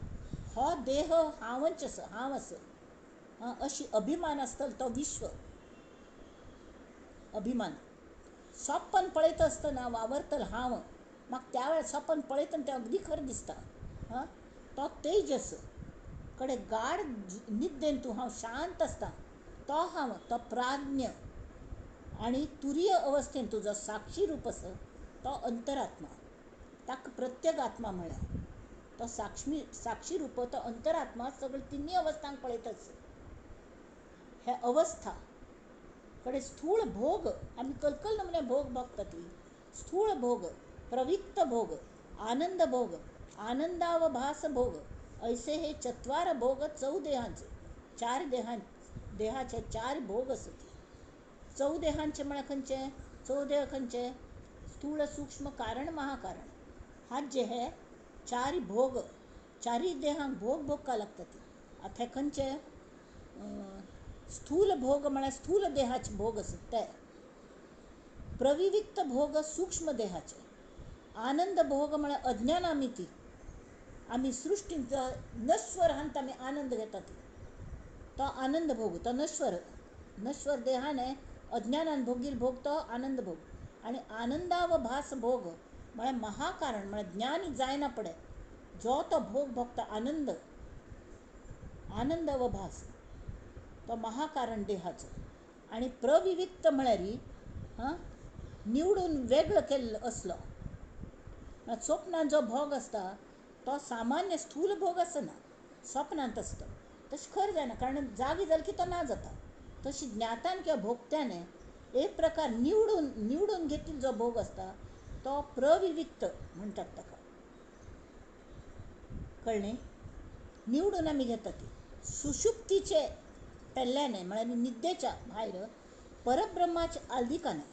हो देह हांवच आसा हांव आसा अशी अभिमान आसतलो तो विश्व अभिमान स्वप्न पळयत आसतना वावरतलो हांव म्हाका त्या वेळार स्वप्न पळयतना तें अगदी खरें दिसता तो तेजस कडे गाढ निद्देन तूं हांव शांत आसता तो हांव तो प्राज्ञ आनी तुरीय अवस्थेन तुजो साक्षी रूप आसा तो अंतरात्मा ताका प्रत्येक आत्मा म्हळ्यार तो साक्षी रूप तो अंतरात्मा सगळे 3 अवस्थांक पळयत आसा हे अवस्था कडे स्थूळ भोग आम्ही कलकल नमुने भोग बघता ती स्थूळ भोग, प्रविक्त भोग, आनंद भोग, आनंदावभास भोग ऐसे हे चत्वार भोग चौदेहांचे चार देहाचे चार भोग असते. चौदेहांचे म्हळ्यार खंयचे चौदेह खंयचे स्थूळ सूक्ष्म कारण महाकारण हात जे हे चार भोग चारही देहांक भोग भोगका लागतात. आता खंयचे स्थूल भोग म्हळ्यार स्थूल देहाचे भोग असत ते. प्रविविक्त भोग सूक्ष्म देहाचे. आनंद भोग म्हळ्यार अज्ञानामिती आम्ही सृष्टींत नश्वर हांत आम्ही आनंद घेतात तो आनंद भोग तो नश्वर देहाने अज्ञानान भोगील भोग तो आनंद भोग. आणि आनंदावभास भोग म्हळ्यार महाकारण म्हळ्यार ज्ञानी जायना पडे जो तो भोग भोगता आनंद अवभास तो महाकारण देहाचो. आणि प्रविविक्त म्हळ्यार निवडून वेगळं केल्लो असलो. स्वप्नान जो भोग असता तो सामान्य स्थूल भोग असना स्वप्नांत असतो तशें खरें जायना कारण जागी जालें की तो ना जाता. तशी ज्ञातान किंवा भोगत्याने एक प्रकार निवडून घेतलेलो जो भोग असता तो प्रविविक्त म्हणटात ताका. कळ्ळें. निवडून आमी घेतात ती सुषुप्तीचे पेल्ल्याने म्हळ्यार निद्देच्या भायर परब्रह्माच्या आल्दिकाने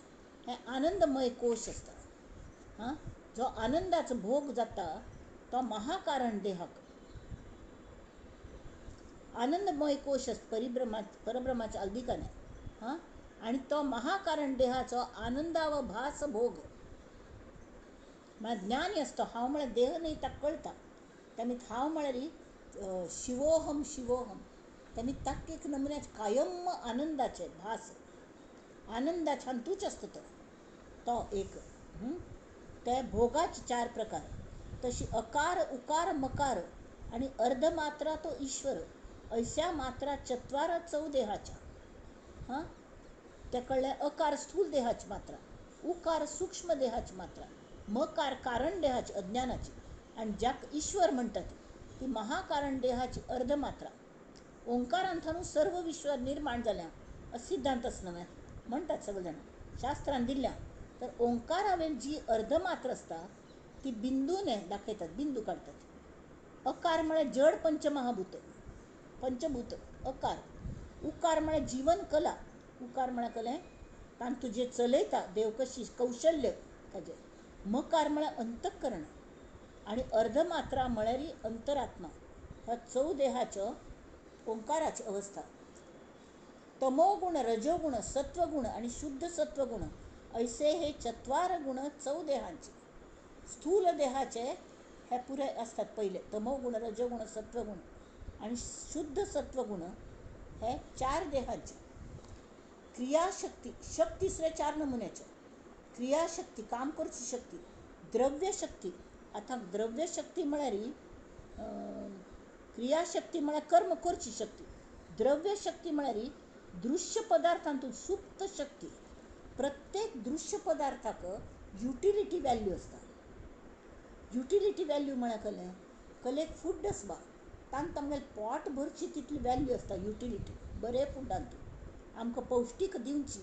हे आनंदमय कोश असता. जो आनंदाचो भोग जाता तो महाकारण देहाक आनंदमय कोश असता परब्रह्माच्या आल्दिकाने. आणि तो महाकारण देहाचो आनंदावभास भोग म्हळ्यार ज्ञानी असतो. हांव म्हळ्यार देह न्ही ताका कळटा तेमी हांव म्हळ्यार शिवोहम तेमी ताका एक नमुन्याचे कायम आनंदाचे भास आनंदाच्या हातूंच असता तो एक. ते भोगाचे चार प्रकार तशी अकार उकार मकार आणि अर्धमात्रा तो ईश्वर ऐस्या मात्रा चत्वार चौदेहाच्या. ते कळ्ळें. अकार स्थूल देहाची मात्रा, उकार सूक्ष्म देहाची मात्रा, मकार कारण देहाची अज्ञानाची आणि ज्याक ईश्वर म्हणटात ती महाकारण देहाची अर्धमात्रा. ओंकारांतून सर्व विश्व निर्माण जाल्या असो सिद्धांत न्हय म्हणटात सगळे जाण शास्त्रान दिल्या. तर ओंकारावेल जी अर्धमात्र असता ती बिंदूने दाखयतात बिंदू काढतात. अकार म्हळ्यार जड पंचभूत अकार. उकार म्हळ्यार जीवन कला उकार म्हळ्यार कळ्ळें तातूंत तुजें चलयता देव कशी कौशल्य ताजें. मकार म्हळ्यार अंतःकरण आणि अर्धमात्रा म्हळ्यार अंतरात्मा. ह्या चौदेहाच्यो ओंकाराची अवस्था. तमोगुण रजोगुण सत्वगुण आणि शुद्ध सत्वगुण ऐसे हे चत्वार गुण चौदेहांचे. स्थूल देहाचे हे पुरे असतात पहिले तमोगुण रजोगुण सत्वगुण आणि शुद्ध सत्वगुण हे चार देहांचे. क्रियाशक्ती शक्ती सुद्धा चार नमुन्याचे. क्रियाशक्ती काम करची शक्ती, द्रव्यशक्ती. आता द्रव्यशक्ती म्हळ्यार क्रियाशक्ती म्हळ्यार कर्म करची शक्ती, द्रव्यशक्ती म्हळ्यार दृश्य पदार्थांतून सुप्त शक्ती. प्रत्येक दृश्य पदार्थाक युटिलिटी व्हॅल्यू असता. युटिलिटी व्हॅल्यू म्हळ्यार कळ्ळें कलेक फूड आसपा तांत आमगेलें पोट भरची तितली व्हॅल्यू असता. युटिलिटी बरे फुडांतून आमकां पौश्टीक दिवची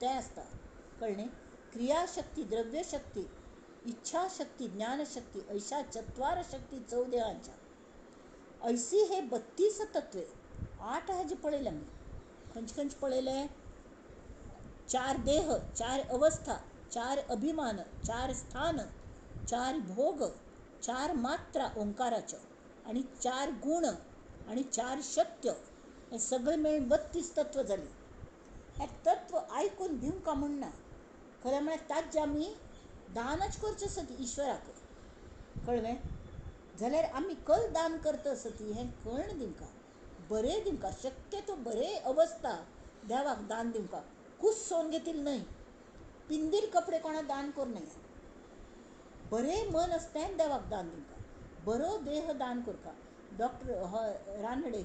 तें आसता. कळ्ळें. क्रियाशक्ती द्रव्यशक्ती इच्छाशक्ती ज्ञानशक्ती ऐशा चत्वार शक्ती चौदेहांच्या. ऐसी हे 32 तत्वे 8 हेजे पळयले आमी. खंयचे पळयले. चार देह, चार अवस्था, चार अभिमान, चार स्थान, चार भोग, चार मात्रा ओंकाराच्या आणि चार गुण आणि चार शक्य हे सगळे मेळून 32 तत्व जाली. हे तत्व आयकून भिवका म्हणना खरें म्हळ्यार ताजें आमी दानच करचें आसत ईश्वराक. कळ्ळें. जाल्यार आमी कल दान करता आसत हें कळण दिवका बरें दिवका शक्यतो बरे अवस्था देवाक दान दिवका. कुस्सोन घेतील न्हय, पिंदील कपडे कोणा दान कर न्हय. बरें मन आसतें देवाक दान दिवका. बरो देह दान करता. डॉक्टर रानडे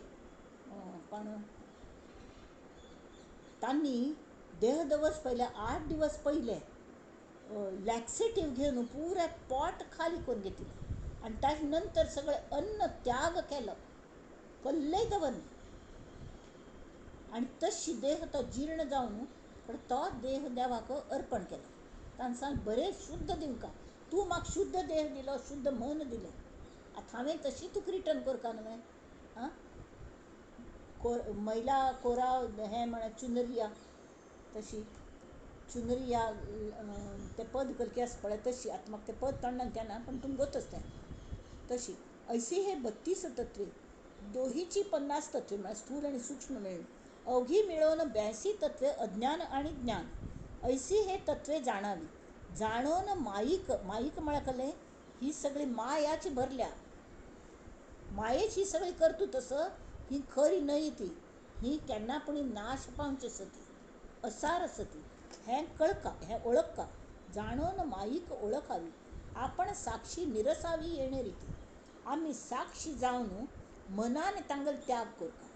पण तांणी देह दवस पहिले 8 दिवस पहिले लॅक्सेटिव्ह घेवन पुरे पोट खाली करून घेतली आणि ताजे नंतर सगळे अन्न त्याग केलं कल्लय दवरना. आणि तशी देह तो जीर्ण जावन पण तो देह देवाक अर्पण केलो. तांसान बरें शुद्ध दिवका, तूं म्हाका शुद्ध देह दिलो, शुद्ध मन दिलें. आतां हांवें तशी तुका रिटर्न करता न्हय. आं मैला कोरा हें म्हळ्यार चुनरिया, तशी चुनरिया तें पद करके आसा पळय तशी. आतां म्हाका तें पद तोंडांत येना, पण तुमी गोतच तें तशी. ऐसी हे 32 तत्वे, दोहीची 50 तत्वे म्हळ्यार स्थूल आणि सूक्ष्म मिळून अवघी मिळून 82 तत्वे अज्ञान आणि ज्ञान. ऐसी हे तत्वे जाणावी. जाणून माईक म्हळ्यार कळ्ळें, ही सगळी मायाची भरल्या, मायेची ही सगळी करतू तसं ही खरी नाही ती. ही केन्नापुणी नाश पावची सती, असार सती. हें कळका, हें ओळखका. जाणून माईक ओळखावी. आपण साक्षी निरसावी येणे रीती. आम्ही साक्षी जावन मनान तांगल त्याग करका.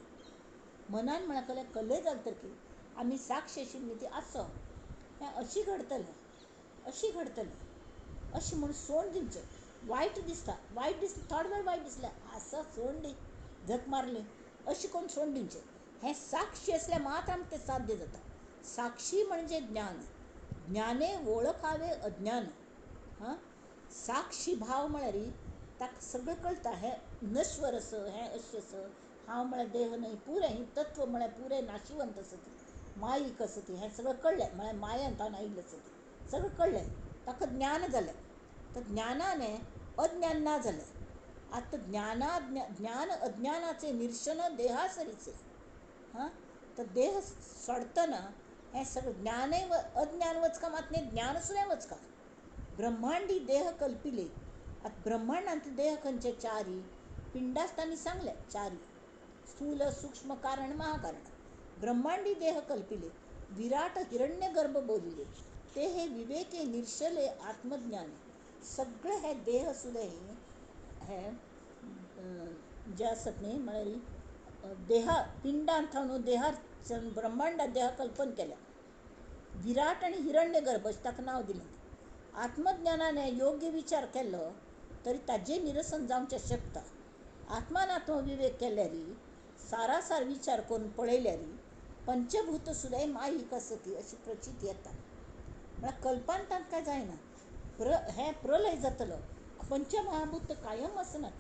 मनान म्हळ्यार कळ्ळें जालें तर की आमी साक्षी आशिल्ली ती आसो, हें अशी घडतलें, अशी घडतलें, अशें म्हूण सोडून दिवचें. वायट दिसता थोडे वेळ वायट दिसलें, आसा सोडून दी, झक मारली, अशें करून सोडून दिवचें. हें साक्षी असल्यार मात आमकां तें साध्य जाता. साक्षी म्हणजे ज्ञान. ज्ञाने ओळखावे अज्ञान. साक्षी भाव म्हळ्यार ताका सगळें कळटा. हें नश्वर असं, हें अशें असं, हांव म्हळ्यार देह न्हय, पुरें ही तत्व म्हळ्यार पुरें नाशिवंत आसा ती, माईक आसा ती. हें सगळें कळ्ळें म्हळ्यार मायांतान आयिल्लें आसा ती, सगळें कळ्ळें. ताका ज्ञान जालें. तर ज्ञानाने अज्ञान ना जालें. आतां ज्ञान अज्ञानाचे निर्शन देहासरीचे. तर देह सोडतना हें सगळं ज्ञानय अज्ञान वचका, मात न्ही ज्ञान सुद्दां वचका. ब्रह्मांडी देह कल्पिले. आतां ब्रह्मांडांतले देह खंयचे? चारी. पिंडास तांणी सांगले चारी: स्थूल, सूक्ष्म, कारण, महाकारण. ब्रह्मांडी देह कल्पिले, विराट हिरण्य गर्भ बोलिले. ते हे विवेके निर्शले आत्मज्ञाने. सगळे हे देह सुद्दां हे जे आसत न्ही म्हळ्यार देहा पिंडांत न्हू देहार ब्रह्मांडात देहा कल्पन केल्या. विराट आणि हिरण्य गर्भ अशें ताका नांव दिलें. आत्मज्ञानाने योग्य विचार केलो तरी ताजें निरसन जावचें शकता. आत्मानात्म विवेक केल्यारी, सारासार विचार करून पळयल्यारी पंचभूत सुद्दां माईक आसत अशी प्रचिती येता. म्हळ्यार कल्पांतांत काय जायना. हें प्रलय जातलो, पंचमहाभूत कायम आसनात.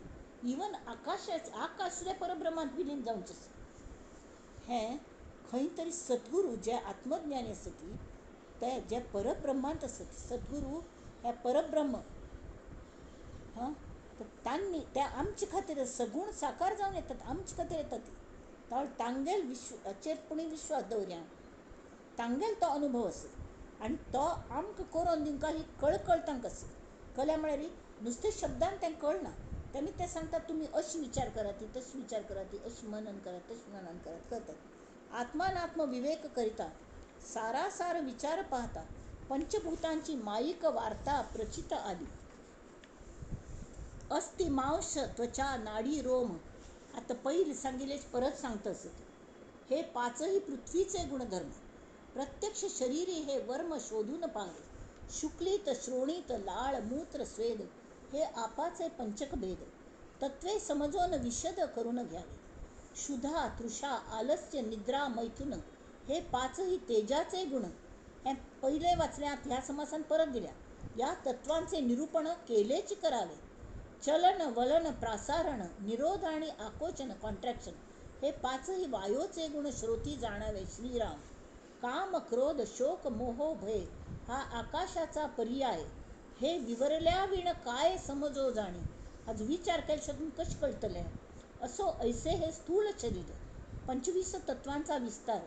इवन आकाश सुद्दां परब्रह्मांत विलीन जावचें आसा. हें खंय तरी सद्गुरू जे आत्मज्ञानी आसत ते जे परब्रह्मांत आसत, सद्गुरू हे परब्रह्म, तर तांणी ते आमचे खातीर सगूण साकार जावन येतात, आमचे खातीर येतात. तांगेल हाचेर विश्वास दवरया. तांगेल तो अनुभव आसा आनी तो आमकां करून दिवंक ही कळकळ तांकां आसा. कळ्ळें म्हळ्यार नुस्तें शब्दान तें कळना. तेन्ना ते सांगतात तुमी अशी विचार करात, तशी विचार करात, अशी मनन करात, तशी मनन करात, करतात. आत्मानात्म विवेक करिता, सारासार विचार पाहता पंचभूतांची माईक वार्ता प्रचित आली. अस्ति मांस, त्वचा, नाडी, रोम. आता पहिले सांगितलेच परत सांगत असत. हे पाचही पृथ्वीचे गुणधर्म. प्रत्यक्ष शरीरी हे वर्म शोधून पाहावे. शुक्लित, श्रोणीत, लाळ, मूत्र, स्वेद हे आपाचे पंचक भेद. तत्वे समजून विशद करून घ्यावे. क्षुधा, तृषा, आलस्य, निद्रा, मैथुन हे पाचही तेजाचे गुण. हे पहिले वाचल्यात ह्या समासान परत दिल्या. या तत्वांचे निरूपण केलेच करावे. चलन, वलन, प्रासारण, निरोध आणि आकोचन, कॉन्ट्रॅक्शन हे पाचही वायोचे गुण श्रोती जाणावे. श्रीराम. काम, क्रोध, शोक, मोह, भय हा आकाशाचा पर्याय. हे विवरल्या विण काय समजो जाणे. आज विचार केल्याशिवाय कशें कळतले. असो ऐसे हे स्थूल शरीर, 25 तत्वांचा विस्तार.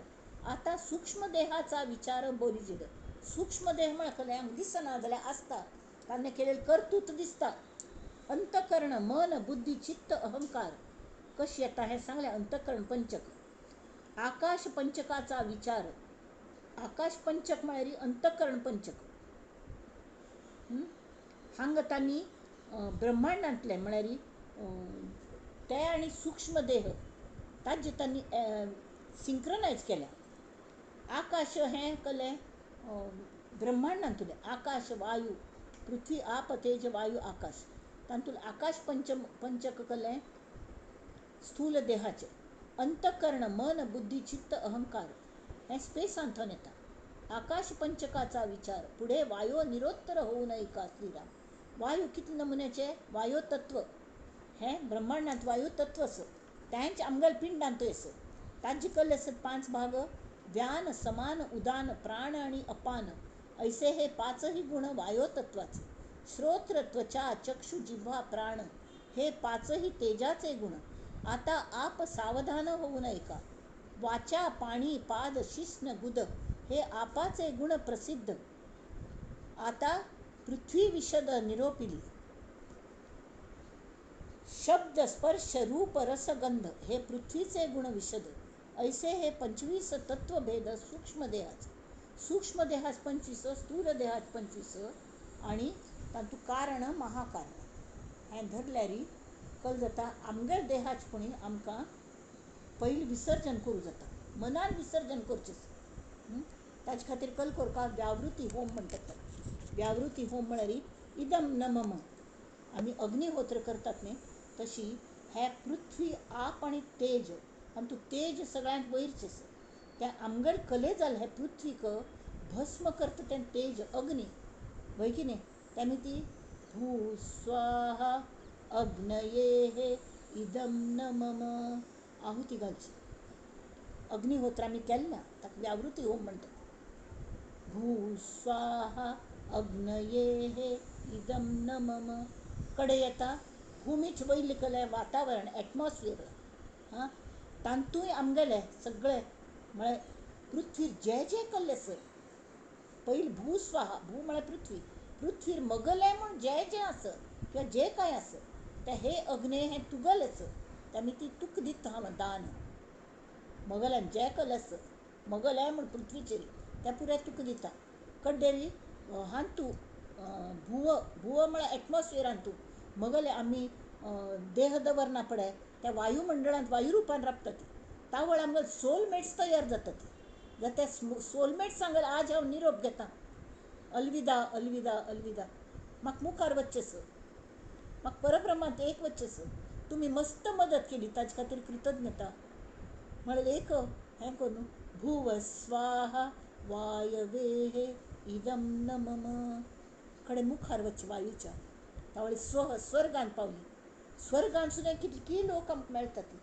आता सूक्ष्म देहाचा विचार बोलिजिद. सूक्ष्म देह म्हळ्यार आमकां दिसना जाल्यार आसता, ताणें केलेले कर्तृत्व दिसता. अंतकरण, मन, बुद्धी, चित्त, अहंकार कशी येता हे सांगले. अंतकरण पंचक. आकाश पंचकाचा विचार. आकाश पंचक म्हळ्यार अंतकरण पंचक. हांगा तांणी ब्रह्मांडांतले म्हळ्यार ते आनी सूक्ष्म देह ताजे तांणी सिंक्रनायज केल्या. आकाश हें कळ्ळें ब्रह्मांडांतले. आकाश, वायू, पृथ्वी, आप, तेज, वायू, आकाश. तातूंत आकाश पंचक कळ्ळें स्थूल देहाचे. अंतकरण, मन, बुद्धी, चित्त, अहंकार हें स्पेसांतून येता. आकाश पंचकाचा विचार पुढे वायो निरोत्तर होऊ नये का श्रीराम. वायू किती नमुन्याचे वायू तत्व हे ब्रह्मांडात वायू तत्व असं त्यांचे आमगल पिंड आणतोय असं ताजी कल असत 5 भाग व्यान समान उदान प्राण आणि अपान ऐसे हे 5ही गुण वायो तत्वाचे. श्रोत्र त्वचा चक्षु जिव्हा प्राण हे 5ही तेजाचे गुण. आता आप सावधान होऊ नये का. वाचा पाणी पाद शिस्न गुद हे आपाचे गुण प्रसिद्ध. आता पृथ्वी विशद निरोपिली. शब्द स्पर्श रूप रसगंध हे पृथ्वीचे गुण विशद. ऐसे हे 25 तत्वभेद सूक्ष्म देहाचे. सूक्ष्म देहास 25 स्थूल देहास 25 आणि तातू कारण महाकारण हे धरल्यारी कल जाता आमगेर देहाचपणी आमकां पयलीं विसर्जन करूं जाता मनान विसर्जन करचें. ताचे खातीर कल करता व्यावृत्ती होम म्हणटात. व्यावृत्ती होम म्हळ्यार इदम न मम आमी अग्निहोत्र करतात न्ही तशी हे पृथ्वी आप आणि तेज आनी तूं तेज सगळ्यांत वयरचें त्या आमगड कले जाल हे पृथ्वीक भस्म करता तें तेज अग्नी वय की न्ही. तेमी ती भू स्वाहा अग्नये इदम न मम आहुती घालची. अग्निहोत्र आमी केल्लें ताका व्यावृत्ती होम म्हणटात. भू स्वाहा अग्नये इदम न मम कडे येता भूमीच वयले कले वातावरण एटमॉस्फियर तांतूय आमगेले सगळे म्हळ्यार पृथ्वीर जे जे कल्ले आसा पयलीं भू स्वाहा भू म्हळ्यार पृथ्वी पृथ्वीर मगले म्हूण जे जे आसा किंवा जे काय आसा ते हे अग्ने हे तुगल आसा तेमी ती तुक दिता हांव दान. मगल्यान जे कल आसा मगले म्हूण पृथ्वीचेर ते पुरे तुका दिता. कड्डेरी हांतू भुव भुव म्हळ्यार एटमॉस्फियरान तूं मगले आमी देह दवरना पळय त्या वायुमंडळांत वायू रुपान राबता ती तावळ आमगेले सोलमेट्स तयार जाता ती जाल्यार त्या सोलमेट्स सांगले आज हांव निरोप घेता अलविदा अलविदा अलविदा म्हाका मुखार वच्चें म्हाका परब्रह्मांत एक वच्चें तुमी मस्त मदत केली ताचे खातीर कृतज्ञता. म्हळ्यार एक हें करून भुव स्वाहा वायवे इदम न मम कडे मुखार वच्चें वायूच्या तावळी स्वर्गांत पावली. स्वर्गांत सुद्दां कितकी लोक आमकां मेळटा ती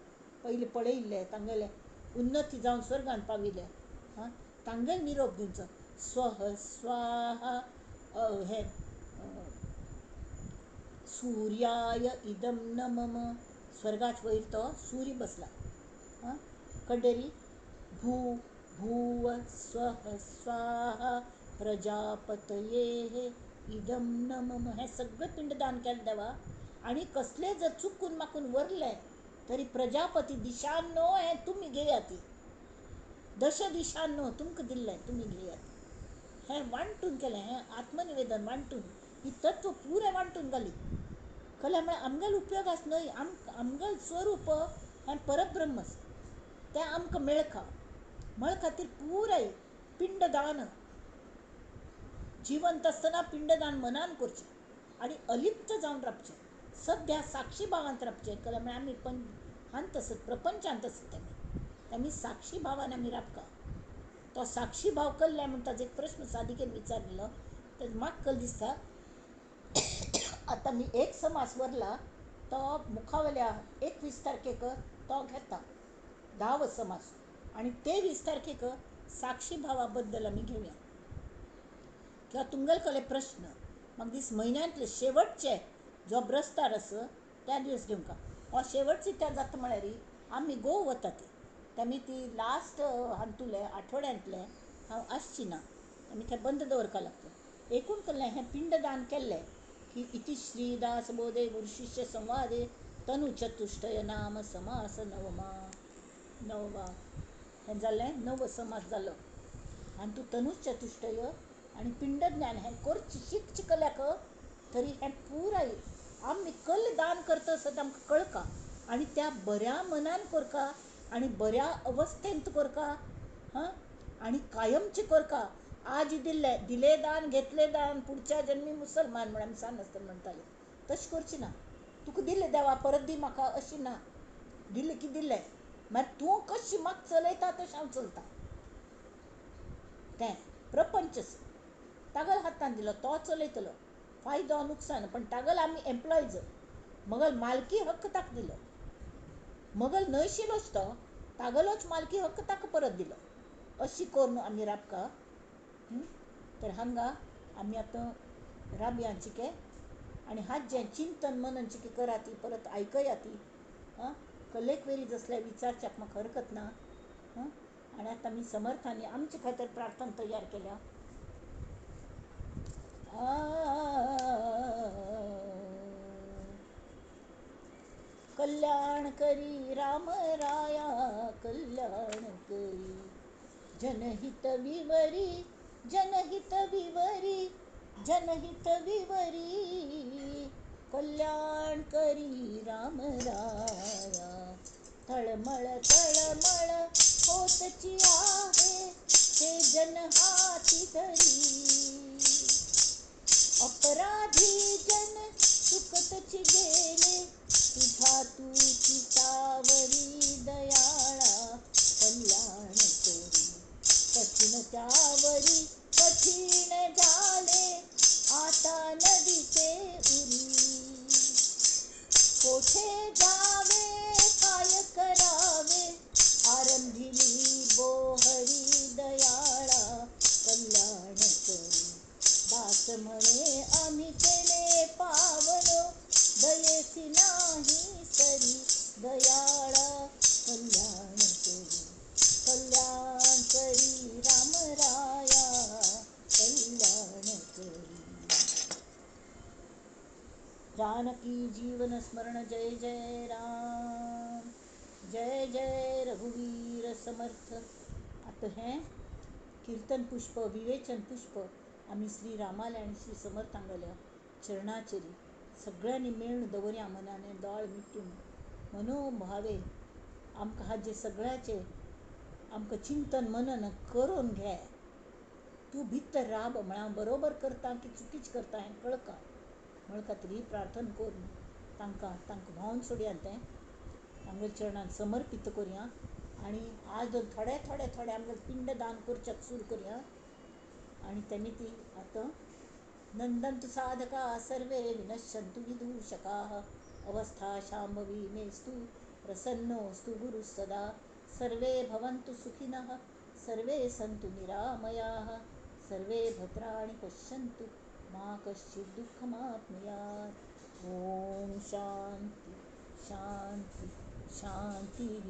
पयलीं पळयिल्ले तांगेले उन्नती जावन स्वर्गांत पाविल्ले तांगेल निरोप दिवचो. स्वह स्वाहा हे सूर्याय इदम न मम स्वर्गाच वयर तो सूर्य बसला. कड्डेरी भू भूव स्वह स्वाहा प्रजापतये इदम न मम हे सगळें पिंडदान केलें देवा. आणि कसले जर चुकून माकून वरले तरी प्रजापती दिशांनो हे तुमी घेयाती दश दिशांनो तुमकां दिल्लें तुमी घेयाती हें वांटून केलें. हें आत्मनिवेदन वांटून ही तत्व पुरे वांटून घाली कला म्हळ्यार आमगेल उपयोगास न्हय आमगेल स्वरूप हें परब्रह्म तें आमकां मेळखा म्हळ खातीर पुराय पिंडदान जिवंत आसतना पिंडदान मनान करचें आनी अलिप्त जावन रावचें. सद्या साक्षी भावांत रावचें कला म्हळ्यार आमी हांत आसत प्रपंचांत आसत तेमी साक्षी भावान आमी रावता. तो साक्षी भाव कल्ले म्हूण ताजो एक प्रश्न सादिकेन विचारिल्लो तर म्हाका कल दिसता आतां मी एक समास वरला तो मुखावेल्या 21 तारखेक तो घेता 10 समास आणि 23 तारखेक साक्षी भावा बद्दल आमी घेवया किंवा तुमगेले कले प्रश्न म्हाका दिस म्हयन्यांतले शेवटचे जो ब्रस्तार आसा त्या दिवस घेवंका. हो शेवटची त्या जाता म्हळ्यार आमी गोव वता तेमी ती लास्ट हांतुले आठवड्यांतले हांव आसची ना आमी ते बंद दवरका लागता. एकूण केल्लें हें पिंडदान केल्लें की इति श्रीदास बोधे गुरुशिष्य संवादे तनु चतुष्टय नाम समास नववा हें जालें 9 समास जालो आनी तूं तनु चतुष्टय आनी पिंडज्ञान हें करचें शिकचें कल्याक तरी हें पुराय आमी कल दान करता आसत आमकां कळका आनी त्या बऱ्या मनान करका आनी बऱ्या अवस्थेंत करका आनी कायमचें करका. आज दिले दान घेतले दान पुढच्या जन्मी मुसलमान म्हण आमी सान आसतना म्हणटाले तशें करची ना. तुका दिलें देवा परत दी म्हाका अशी ना दिलें की दिलें मागीर तूं कशी म्हाका चलयता तशें हांव चलतां तें प्रपंचच तागल हातान दिलो तो चलयतलो, फायदो नुकसान पण तागल आमी एम्प्लॉयज, मगल मालकी हक्क ताका दिलो, मगल न्हयशिलोच तो तागलोच मालकी हक्क ताका परत दिलो. अशी करून आमी राबका. तर हांगा आमी आतां राबया चिके आणि हात जे चिंतन मनन चिके करा ती परत ऐकया ती. कलेक वेरी जसल्या विचारच्याक म्हाका हरकत ना. आणि आता मी समर्थाने आमच्या खातीर प्रार्थना तयार केल्या. कल्याण करी राम राया कल्याण करी, जनहित विवरी जनहित विवरी जनहित विवरी, कल्याण करी राम राया. तळमळ तळमळ होतची आहे हे जन हाती धरी, अपराधी जन सुकतची गेले तुझा तुची सावरी दयाळा, कल्याण करी. कठीण त्यावरी कठीण झाले आता नदीचे उरी, कोठे जावे काय करावे आरंभिली बोहरी दयाळा, कल्याण करी. दास म्हणे आम्ही केले पावन दयेसी नाही सरी, दयाळा कल्याण करी. कल्याण करी राम राया कल्याण करी. जानकी जीवन स्मरण जय जय राम, जय जय रघुवीर समर्थ. आता हे कीर्तन पुष्प विवेचन पुष्प आम्ही श्री रामाला आणि श्री समर्थांगल्या चरणाचेरी सगळ्यांनी मेळून दवरया मनाने दोळ मिटून मनोभावे. आमकां हाजे सगळ्याचे आमकां चिंतन मनन करून घे. तू भितर राब म्हळ्यार बरोबर करता की चुकीच करता हें कळका. म्हणून खातीर ही प्रार्थना करून तांकां व्हांवन सोडया, तें तांगेल्या चरणान समर्पित करया. आणि आज थोडे थोडे थोडे आमगे पिंडदान करच्याक सुरू करया. आणि त्यांनी ती आतां नंदन्तु साधका सर्वे विनश्यन्तु विदूषकाः, अवस्था शाम्भवी मेस्तु प्रसन्नोऽस्तु गुरुः सदा. सर्वे भवन्तु सुखिनः सर्वे सन्तु निरामयाः, सर्वे भद्राणि पश्यन्तु मा कश्चित् दुःखमाप्नुयात्. ॐ शान्ति शान्ति शान्तिः.